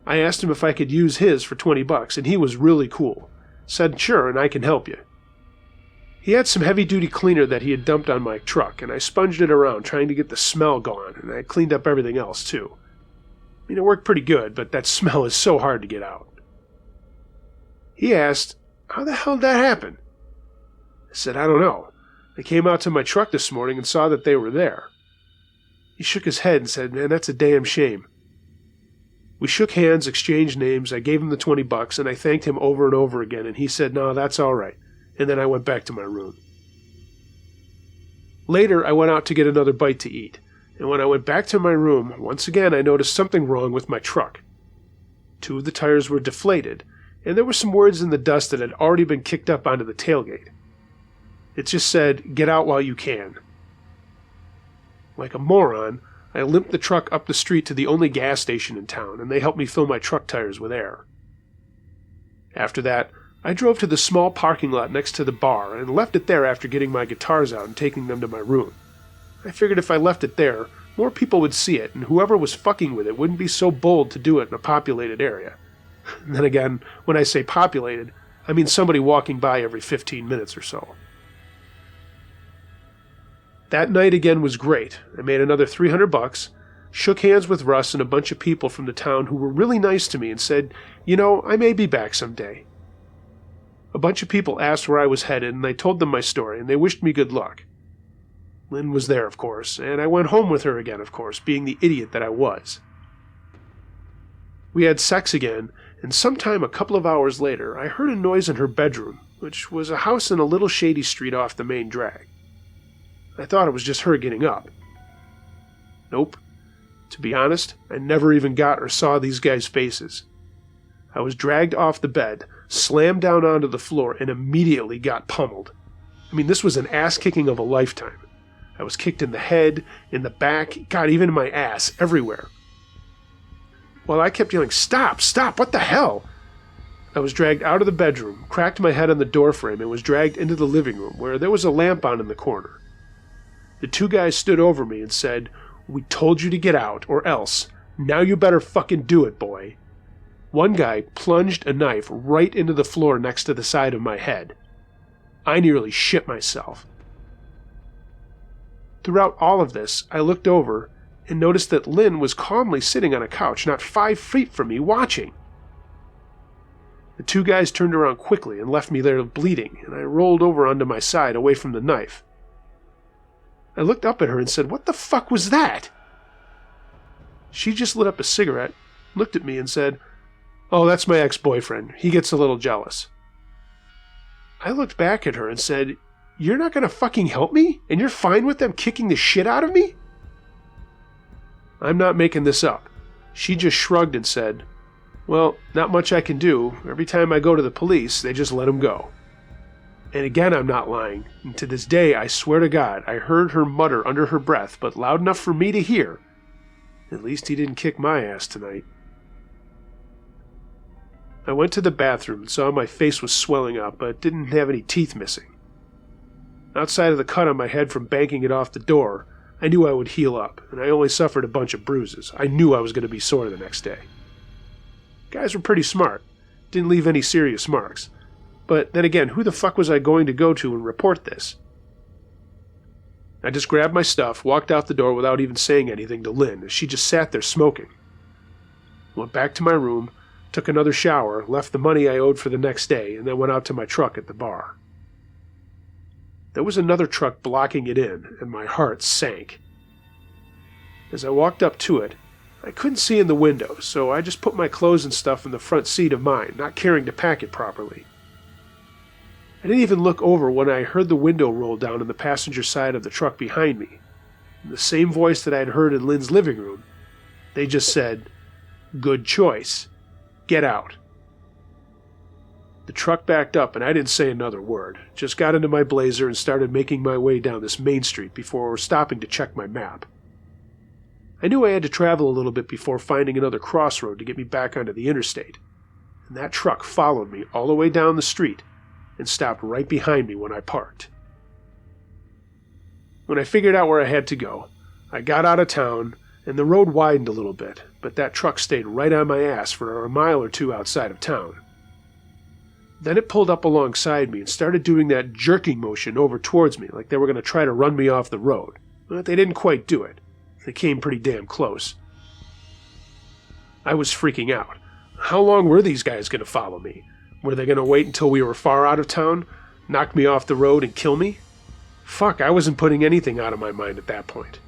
I asked him if I could use his for $20, and he was really cool. Said, "Sure, and I can help you." He had some heavy-duty cleaner that he had dumped on my truck, and I sponged it around trying to get the smell gone, and I cleaned up everything else too. I mean, it worked pretty good, but that smell is so hard to get out. He asked, "How the hell did that happen?" I said, "I don't know. I came out to my truck this morning and saw that they were there." He shook his head and said, "Man, that's a damn shame." We shook hands, exchanged names, I gave him the $20, and I thanked him over and over again, and he said, "No, that's all right." And then I went back to my room. Later, I went out to get another bite to eat, and when I went back to my room, once again I noticed something wrong with my truck. 2 of the tires were deflated, and there were some words in the dust that had already been kicked up onto the tailgate. It just said, "Get out while you can." Like a moron, I limped the truck up the street to the only gas station in town, and they helped me fill my truck tires with air. After that, I drove to the small parking lot next to the bar and left it there after getting my guitars out and taking them to my room. I figured if I left it there, more people would see it, and whoever was fucking with it wouldn't be so bold to do it in a populated area. And then again, when I say populated, I mean somebody walking by every 15 minutes or so. That night again was great. I made another $300, shook hands with Russ and a bunch of people from the town who were really nice to me and said, "You know, I may be back someday." A bunch of people asked where I was headed, and I told them my story, and they wished me good luck. Lynn was there, of course, and I went home with her again, of course, being the idiot that I was. We had sex again, and sometime a couple of hours later, I heard a noise in her bedroom, which was a house in a little shady street off the main drag. I thought it was just her getting up. Nope. To be honest, I never even got or saw these guys' faces. I was dragged off the bed, slammed down onto the floor, and immediately got pummeled. I mean, this was an ass-kicking of a lifetime. I was kicked in the head, in the back, God, even in my ass, everywhere. While I kept yelling, "Stop! Stop! What the hell?" I was dragged out of the bedroom, cracked my head on the doorframe, and was dragged into the living room, where there was a lamp on in the corner. The two guys stood over me and said, "We told you to get out, or else. Now you better fucking do it, boy." One guy plunged a knife right into the floor next to the side of my head. I nearly shit myself. Throughout all of this, I looked over and noticed that Lynn was calmly sitting on a couch not 5 feet from me, watching. The two guys turned around quickly and left me there bleeding, and I rolled over onto my side away from the knife. I looked up at her and said, "What the fuck was that?" She just lit up a cigarette, looked at me and said, "Oh, that's my ex-boyfriend. He gets a little jealous." I looked back at her and said, "You're not going to fucking help me? And you're fine with them kicking the shit out of me?" I'm not making this up. She just shrugged and said, "Well, not much I can do. Every time I go to the police, they just let him go." And again, I'm not lying. And to this day, I swear to God, I heard her mutter under her breath, but loud enough for me to hear, "At least he didn't kick my ass tonight." I went to the bathroom and saw my face was swelling up, but didn't have any teeth missing. Outside of the cut on my head from banking it off the door, I knew I would heal up, and I only suffered a bunch of bruises. I knew I was going to be sore the next day. Guys were pretty smart. Didn't leave any serious marks. But then again, who the fuck was I going to go to and report this? I just grabbed my stuff, walked out the door without even saying anything to Lynn, as she just sat there smoking. Went back to my room, took another shower, left the money I owed for the next day, and then went out to my truck at the bar. There was another truck blocking it in, and my heart sank. As I walked up to it, I couldn't see in the window, so I just put my clothes and stuff in the front seat of mine, not caring to pack it properly. I didn't even look over when I heard the window roll down on the passenger side of the truck behind me. In the same voice that I had heard in Lynn's living room, they just said, "Good choice. Get out." The truck backed up and I didn't say another word, just got into my blazer and started making my way down this main street before stopping to check my map. I knew I had to travel a little bit before finding another crossroad to get me back onto the interstate, and that truck followed me all the way down the street and stopped right behind me when I parked. When I figured out where I had to go, I got out of town and the road widened a little bit, but that truck stayed right on my ass for a mile or two outside of town. Then it pulled up alongside me and started doing that jerking motion over towards me like they were going to try to run me off the road. But they didn't quite do it. They came pretty damn close. I was freaking out. How long were these guys going to follow me? Were they going to wait until we were far out of town, knock me off the road, and kill me? Fuck, I wasn't putting anything out of my mind at that point.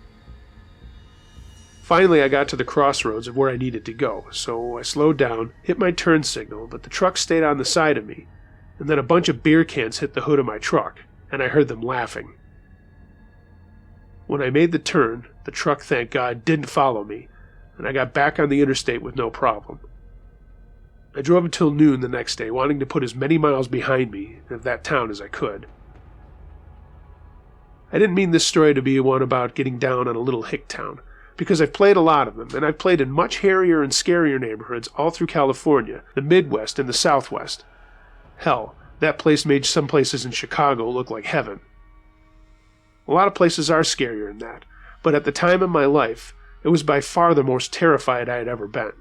Finally, I got to the crossroads of where I needed to go, so I slowed down, hit my turn signal, but the truck stayed on the side of me, and then a bunch of beer cans hit the hood of my truck, and I heard them laughing. When I made the turn, the truck, thank God, didn't follow me, and I got back on the interstate with no problem. I drove until noon the next day, wanting to put as many miles behind me of that town as I could. I didn't mean this story to be one about getting down on a little hick town, because I've played a lot of them, and I've played in much hairier and scarier neighborhoods all through California, the Midwest, and the Southwest. Hell, that place made some places in Chicago look like heaven. A lot of places are scarier than that, but at the time of my life, it was by far the most terrified I had ever been.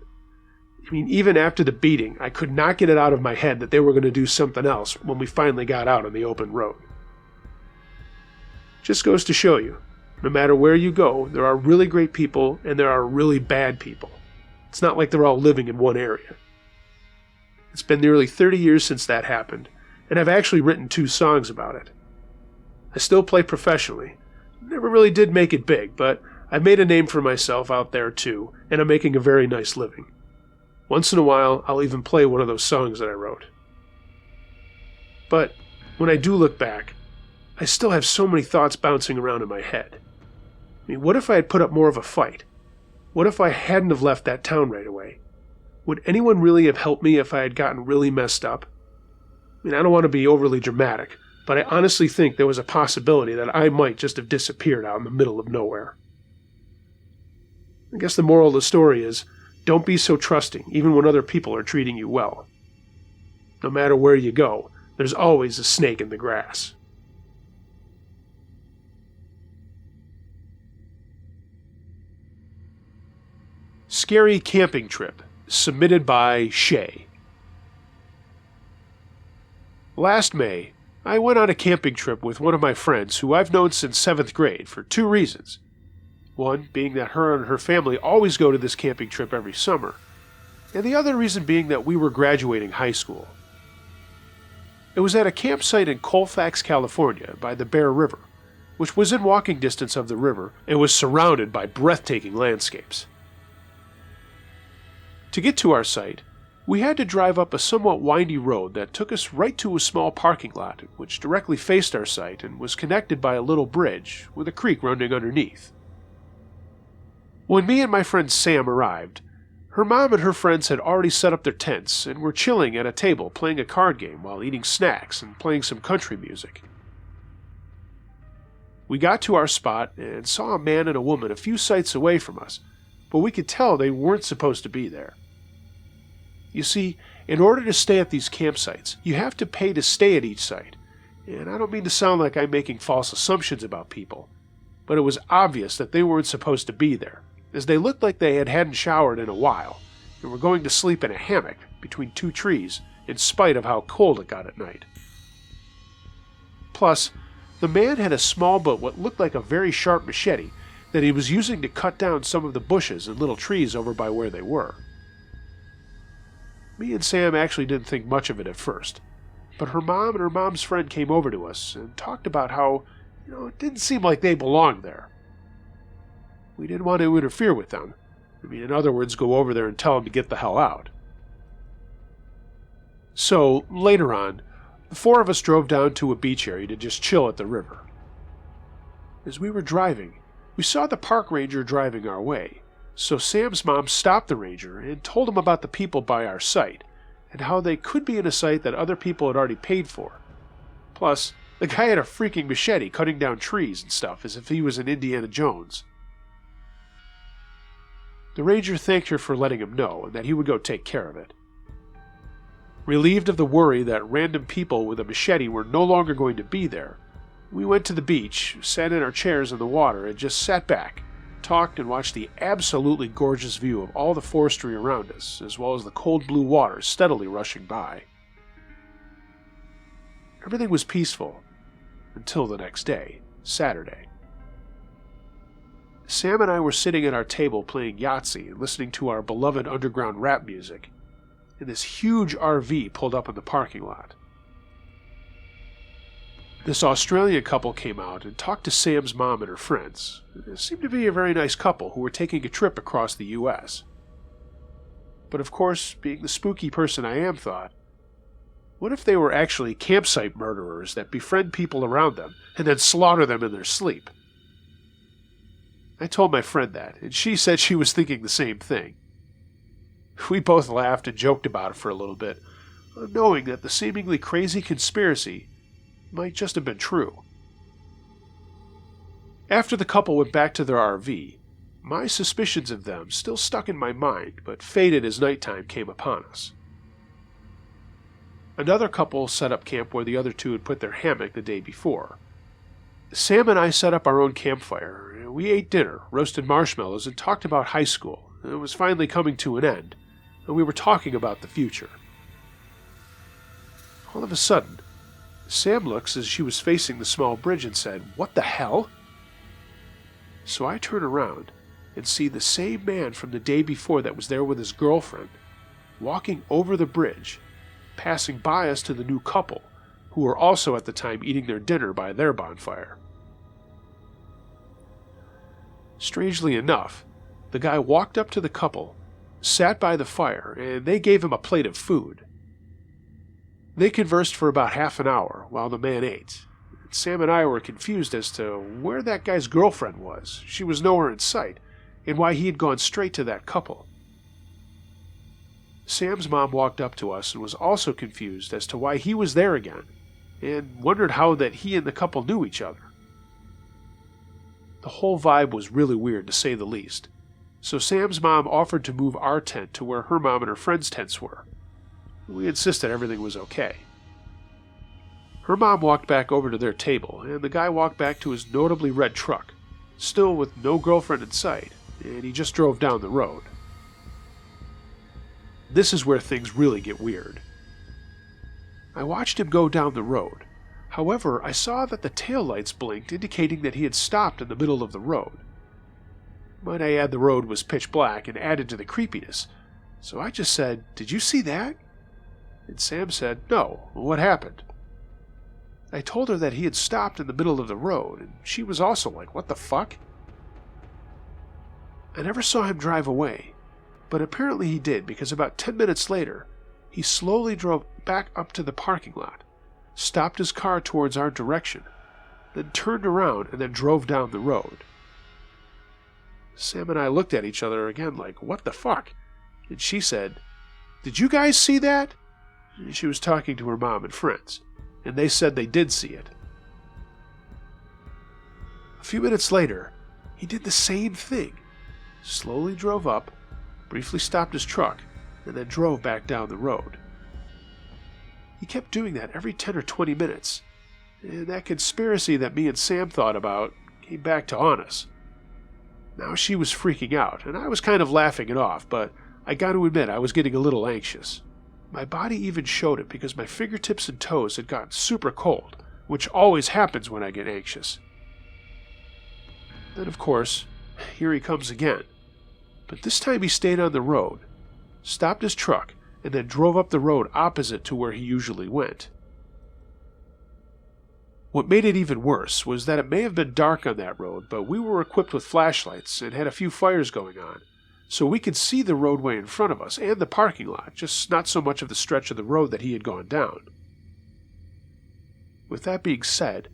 I mean, even after the beating, I could not get it out of my head that they were going to do something else when we finally got out on the open road. Just goes to show you, no matter where you go, there are really great people and there are really bad people. It's not like they're all living in one area. It's been nearly 30 years since that happened, and I've actually written 2 songs about it. I still play professionally, Never really did make it big, but I made a name for myself out there too, and I'm making a very nice living. Once in a while, I'll even play one of those songs that I wrote. But when I do look back, I still have so many thoughts bouncing around in my head. I mean, what if I had put up more of a fight? What if I hadn't have left that town right away? Would anyone really have helped me if I had gotten really messed up? I mean, I don't want to be overly dramatic, but I honestly think there was a possibility that I might just have disappeared out in the middle of nowhere. I guess the moral of the story is, don't be so trusting, even when other people are treating you well. No matter where you go, there's always a snake in the grass. Scary Camping Trip, submitted by Shay. Last May, I went on a camping trip with one of my friends who I've known since 7th grade for 2 reasons. One being that her and her family always go to this camping trip every summer, and the other reason being that we were graduating high school. It was at a campsite in Colfax, California, by the Bear River, which was in walking distance of the river and was surrounded by breathtaking landscapes. To get to our site, we had to drive up a somewhat windy road that took us right to a small parking lot, which directly faced our site and was connected by a little bridge with a creek running underneath. When me and my friend Sam arrived, her mom and her friends had already set up their tents and were chilling at a table playing a card game while eating snacks and playing some country music. We got to our spot and saw a man and a woman a few sites away from us, but we could tell they weren't supposed to be there. You see, in order to stay at these campsites, you have to pay to stay at each site, and I don't mean to sound like I'm making false assumptions about people, but it was obvious that they weren't supposed to be there, as they looked like they hadn't showered in a while, and were going to sleep in a hammock between 2 trees in spite of how cold it got at night. Plus, the man had a small but what looked like a very sharp machete that he was using to cut down some of the bushes and little trees over by where they were. Me and Sam actually didn't think much of it at first, but her mom and her mom's friend came over to us and talked about how, it didn't seem like they belonged there. We didn't want to interfere with them. In other words, go over there and tell them to get the hell out. So, later on, the 4 of us drove down to a beach area to just chill at the river. As we were driving, we saw the park ranger driving our way, so Sam's mom stopped the ranger and told him about the people by our site, and how they could be in a site that other people had already paid for. Plus, the guy had a freaking machete cutting down trees and stuff as if he was an Indiana Jones. The ranger thanked her for letting him know and that he would go take care of it. Relieved of the worry that random people with a machete were no longer going to be there, we went to the beach, sat in our chairs in the water, and just sat back, talked, and watched the absolutely gorgeous view of all the forestry around us, as well as the cold blue water steadily rushing by. Everything was peaceful, until the next day, Saturday. Sam and I were sitting at our table playing Yahtzee and listening to our beloved underground rap music, and this huge RV pulled up in the parking lot. This Australian couple came out and talked to Sam's mom and her friends. It seemed to be a very nice couple who were taking a trip across the U.S. But of course, being the spooky person I am, thought, what if they were actually campsite murderers that befriend people around them and then slaughter them in their sleep? I told my friend that, and she said she was thinking the same thing. We both laughed and joked about it for a little bit, knowing that the seemingly crazy conspiracy might just have been true. After the couple went back to their RV, my suspicions of them still stuck in my mind, but faded as nighttime came upon us. Another couple set up camp where the other 2 had put their hammock the day before. Sam and I set up our own campfire. We ate dinner, roasted marshmallows, and talked about high school. It was finally coming to an end, and we were talking about the future. All of a sudden, Sam looks as she was facing the small bridge and said, "What the hell?" So I turn around and see the same man from the day before that was there with his girlfriend, walking over the bridge, passing by us to the new couple, who were also at the time eating their dinner by their bonfire. Strangely enough, the guy walked up to the couple, sat by the fire, and they gave him a plate of food. They conversed for about half an hour while the man ate. Sam and I were confused as to where that guy's girlfriend was. She was nowhere in sight, and why he had gone straight to that couple. Sam's mom walked up to us and was also confused as to why he was there again, and wondered how that he and the couple knew each other. The whole vibe was really weird, to say the least, so Sam's mom offered to move our tent to where her mom and her friends' tents were. We insisted everything was okay. Her mom walked back over to their table, and the guy walked back to his notably red truck, still with no girlfriend in sight, and he just drove down the road. This is where things really get weird. I watched him go down the road. However, I saw that the taillights blinked, indicating that he had stopped in the middle of the road. Might I add, the road was pitch black and added to the creepiness, so I just said, "Did you see that?" And Sam said, "No, what happened?" I told her that he had stopped in the middle of the road, and she was also like, "What the fuck?" I never saw him drive away, but apparently he did, because about 10 minutes later, he slowly drove back up to the parking lot, stopped his car towards our direction, then turned around and then drove down the road. Sam and I looked at each other again like, "What the fuck?" And she said, "Did you guys see that?" And she was talking to her mom and friends, and they said they did see it. A few minutes later, he did the same thing. Slowly drove up, briefly stopped his truck, and then drove back down the road. He kept doing that every 10 or 20 minutes, and that conspiracy that me and Sam thought about came back to haunt us. Now she was freaking out, and I was kind of laughing it off, but I got to admit I was getting a little anxious. My body even showed it because my fingertips and toes had gotten super cold, which always happens when I get anxious. Then, of course, here he comes again. But this time he stayed on the road, stopped his truck, and then drove up the road opposite to where he usually went. What made it even worse was that it may have been dark on that road, but we were equipped with flashlights and had a few fires going on, so we could see the roadway in front of us and the parking lot, just not so much of the stretch of the road that he had gone down. With that being said,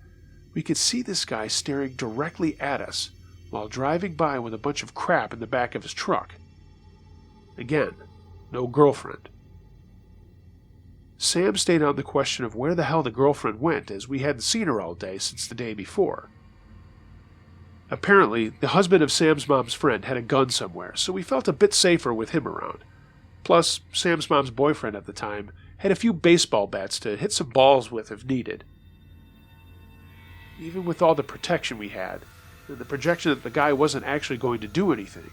we could see this guy staring directly at us while driving by with a bunch of crap in the back of his truck. Again, no girlfriend. Sam stayed on the question of where the hell the girlfriend went, as we hadn't seen her all day since the day before. Apparently, the husband of Sam's mom's friend had a gun somewhere, so we felt a bit safer with him around. Plus, Sam's mom's boyfriend at the time had a few baseball bats to hit some balls with if needed. Even with all the protection we had, and the projection that the guy wasn't actually going to do anything,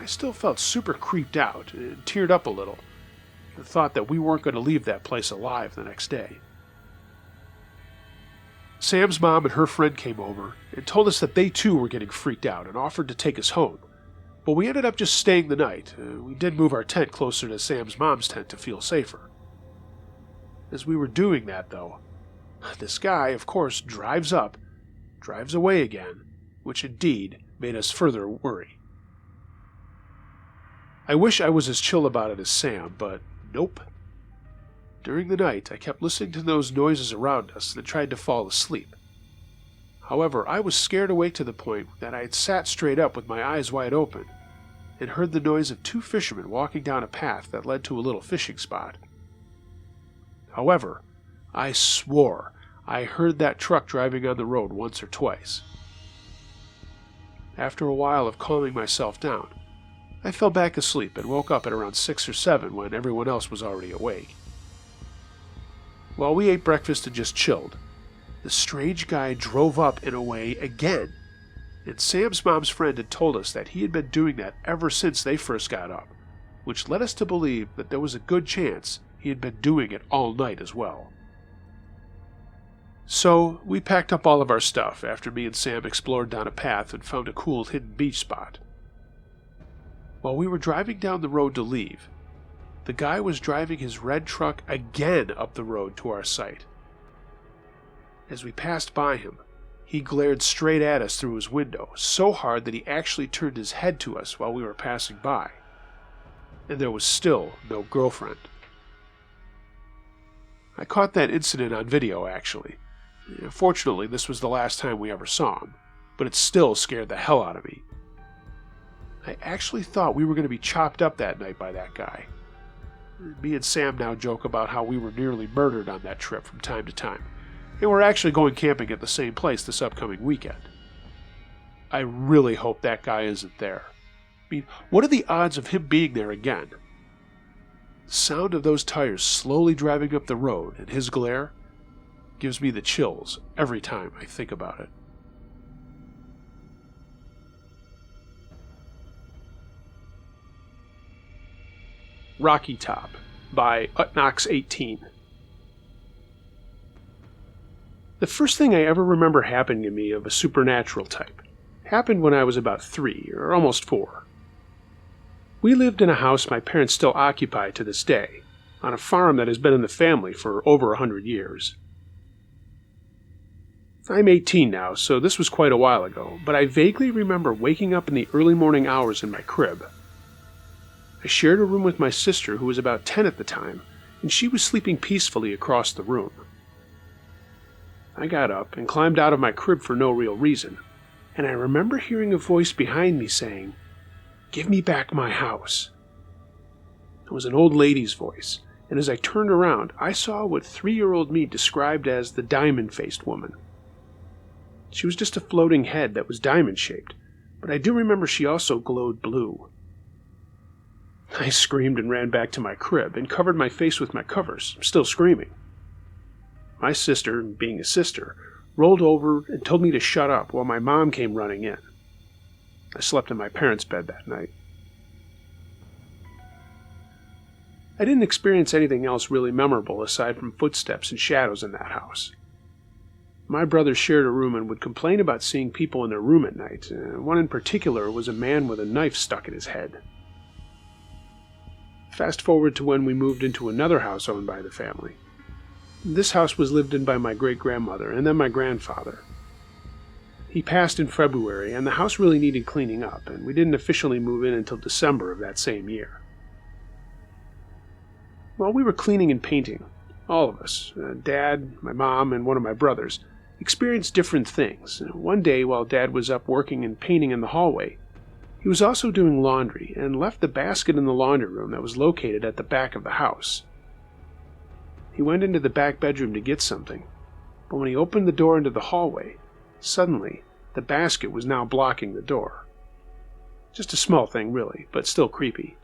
I still felt super creeped out and teared up a little. The thought that we weren't going to leave that place alive the next day. Sam's mom and her friend came over and told us that they too were getting freaked out and offered to take us home, but we ended up just staying the night. We did move our tent closer to Sam's mom's tent to feel safer. As we were doing that, though, this guy, of course, drives up, drives away again, which indeed made us further worry. I wish I was as chill about it as Sam, but nope. During the night, I kept listening to those noises around us and tried to fall asleep. However, I was scared awake to the point that I had sat straight up with my eyes wide open and heard the noise of two fishermen walking down a path that led to a little fishing spot. However, I swore I heard that truck driving on the road once or twice. After a while of calming myself down, I fell back asleep and woke up at around 6 or 7 when everyone else was already awake. While we ate breakfast and just chilled, the strange guy drove up and away again, and Sam's mom's friend had told us that he had been doing that ever since they first got up, which led us to believe that there was a good chance he had been doing it all night as well. So, we packed up all of our stuff after me and Sam explored down a path and found a cool hidden beach spot. While we were driving down the road to leave, the guy was driving his red truck again up the road to our site. As we passed by him, He glared straight at us through his window, so hard that he actually turned his head to us while we were passing by. And there was still no girlfriend. I caught that incident on video, actually. Fortunately, this was the last time we ever saw him, but it still scared the hell out of me. I actually thought we were going to be chopped up that night by that guy. Me and Sam now joke about how we were nearly murdered on that trip from time to time, and we're actually going camping at the same place this upcoming weekend. I really hope that guy isn't there. I mean, what are the odds of him being there again? The sound of those tires slowly driving up the road and his glare gives me the chills every time I think about it. Rocky Top by Utnox18. The first thing I ever remember happening to me of a supernatural type happened when I was about 3, or almost 4. We lived in a house my parents still occupy to this day, on a farm that has been in the family for over 100 years. I'm 18 now, so this was quite a while ago, but I vaguely remember waking up in the early morning hours in my crib. I shared a room with my sister, who was about 10 at the time, and she was sleeping peacefully across the room. I got up and climbed out of my crib for no real reason, and I remember hearing a voice behind me saying, "Give me back my house." It was an old lady's voice, and as I turned around, I saw what 3-year-old me described as the diamond-faced woman. She was just a floating head that was diamond-shaped, but I do remember she also glowed blue. I screamed and ran back to my crib and covered my face with my covers, still screaming. My sister, being a sister, rolled over and told me to shut up while my mom came running in. I slept in my parents' bed that night. I didn't experience anything else really memorable aside from footsteps and shadows in that house. My brothers shared a room and would complain about seeing people in their room at night. One in particular was a man with a knife stuck in his head. Fast forward to when we moved into another house owned by the family. This house was lived in by my great-grandmother and then my grandfather. He passed in February, and the house really needed cleaning up, and we didn't officially move in until December of that same year. While we were cleaning and painting, all of us, Dad, my mom, and one of my brothers, experienced different things. One day, while Dad was up working and painting in the hallway, he was also doing laundry and left the basket in the laundry room that was located at the back of the house. He went into the back bedroom to get something, but when he opened the door into the hallway, suddenly the basket was now blocking the door. Just a small thing, really, but still creepy.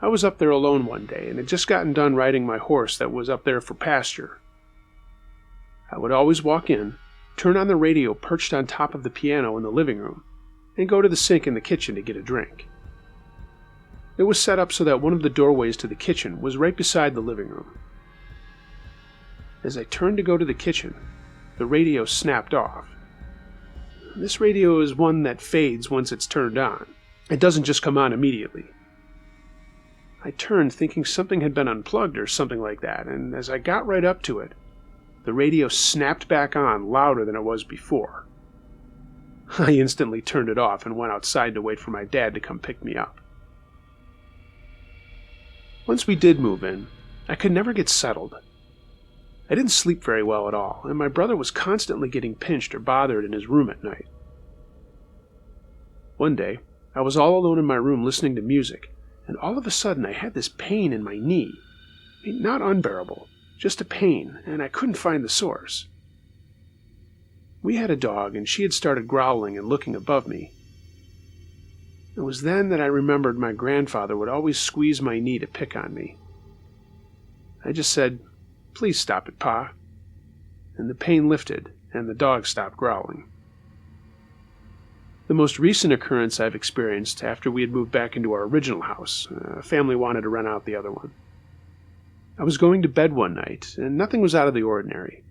I was up there alone one day and had just gotten done riding my horse that was up there for pasture. I would always walk in, turn on the radio perched on top of the piano in the living room, and go to the sink in the kitchen to get a drink. It was set up so that one of the doorways to the kitchen was right beside the living room. As I turned to go to the kitchen, the radio snapped off. This radio is one that fades once it's turned on. It doesn't just come on immediately. I turned thinking something had been unplugged or something like that, and as I got right up to it, the radio snapped back on louder than it was before. I instantly turned it off and went outside to wait for my dad to come pick me up. Once we did move in, I could never get settled. I didn't sleep very well at all, and my brother was constantly getting pinched or bothered in his room at night. One day, I was all alone in my room listening to music, and all of a sudden I had this pain in my knee. I mean, not unbearable, just a pain, and I couldn't find the source. We had a dog, and she had started growling and looking above me. It was then that I remembered my grandfather would always squeeze my knee to pick on me. I just said, "Please stop it, Pa," and the pain lifted, and the dog stopped growling. The most recent occurrence I've experienced after we had moved back into our original house. A family wanted to rent out the other one. I was going to bed one night, and nothing was out of the ordinary.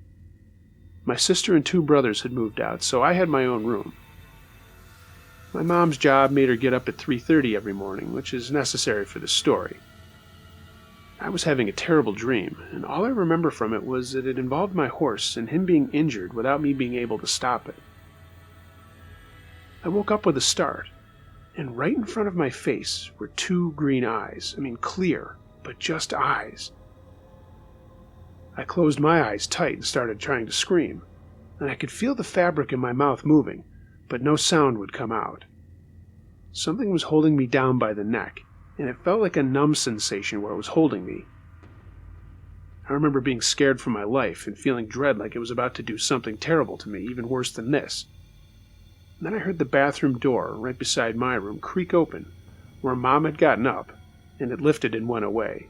My sister and 2 brothers had moved out, so I had my own room. My mom's job made her get up at 3:30 every morning, which is necessary for this story. I was having a terrible dream, and all I remember from it was that it involved my horse and him being injured without me being able to stop it. I woke up with a start, and right in front of my face were two green eyes. I mean, clear, but just eyes. I closed my eyes tight and started trying to scream, and I could feel the fabric in my mouth moving, but no sound would come out. Something was holding me down by the neck, and it felt like a numb sensation where it was holding me. I remember being scared for my life and feeling dread like it was about to do something terrible to me, even worse than this. And then I heard the bathroom door right beside my room creak open, where Mom had gotten up, and it lifted and went away.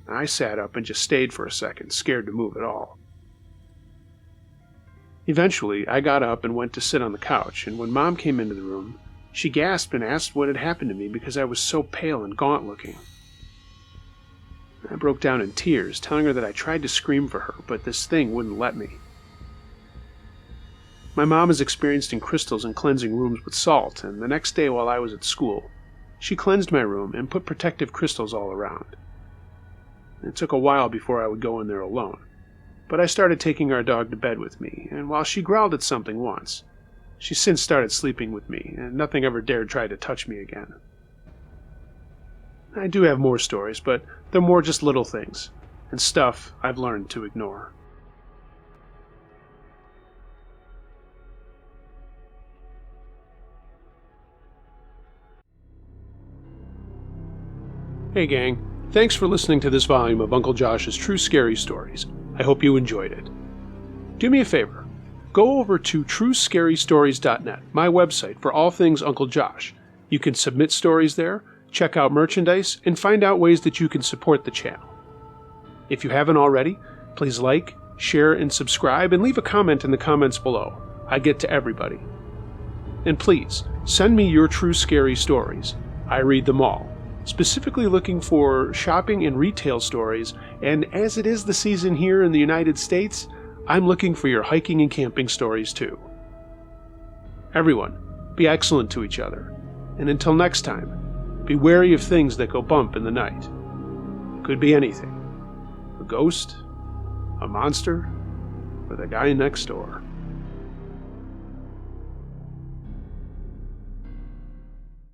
I sat up and just stayed for a second, scared to move at all. Eventually, I got up and went to sit on the couch, and when Mom came into the room, she gasped and asked what had happened to me because I was so pale and gaunt-looking. I broke down in tears, telling her that I tried to scream for her, but this thing wouldn't let me. My mom is experienced in crystals and cleansing rooms with salt, and the next day while I was at school, she cleansed my room and put protective crystals all around. It took a while before I would go in there alone, but I started taking our dog to bed with me, and while she growled at something once, she since started sleeping with me, and nothing ever dared try to touch me again. I do have more stories, but they're more just little things, and stuff I've learned to ignore. Hey gang, thanks for listening to this volume of Uncle Josh's True Scary Stories. I hope you enjoyed it. Do me a favor. Go over to truescarystories.net, my website for all things Uncle Josh. You can submit stories there, check out merchandise, and find out ways that you can support the channel. If you haven't already, please like, share, and subscribe, and leave a comment in the comments below. I get to everybody. And please, send me your true scary stories. I read them all, specifically looking for shopping and retail stories, and as it is the season here in the United States, I'm looking for your hiking and camping stories too. Everyone, be excellent to each other, and until next time, be wary of things that go bump in the night. Could be anything. A ghost, a monster, or the guy next door.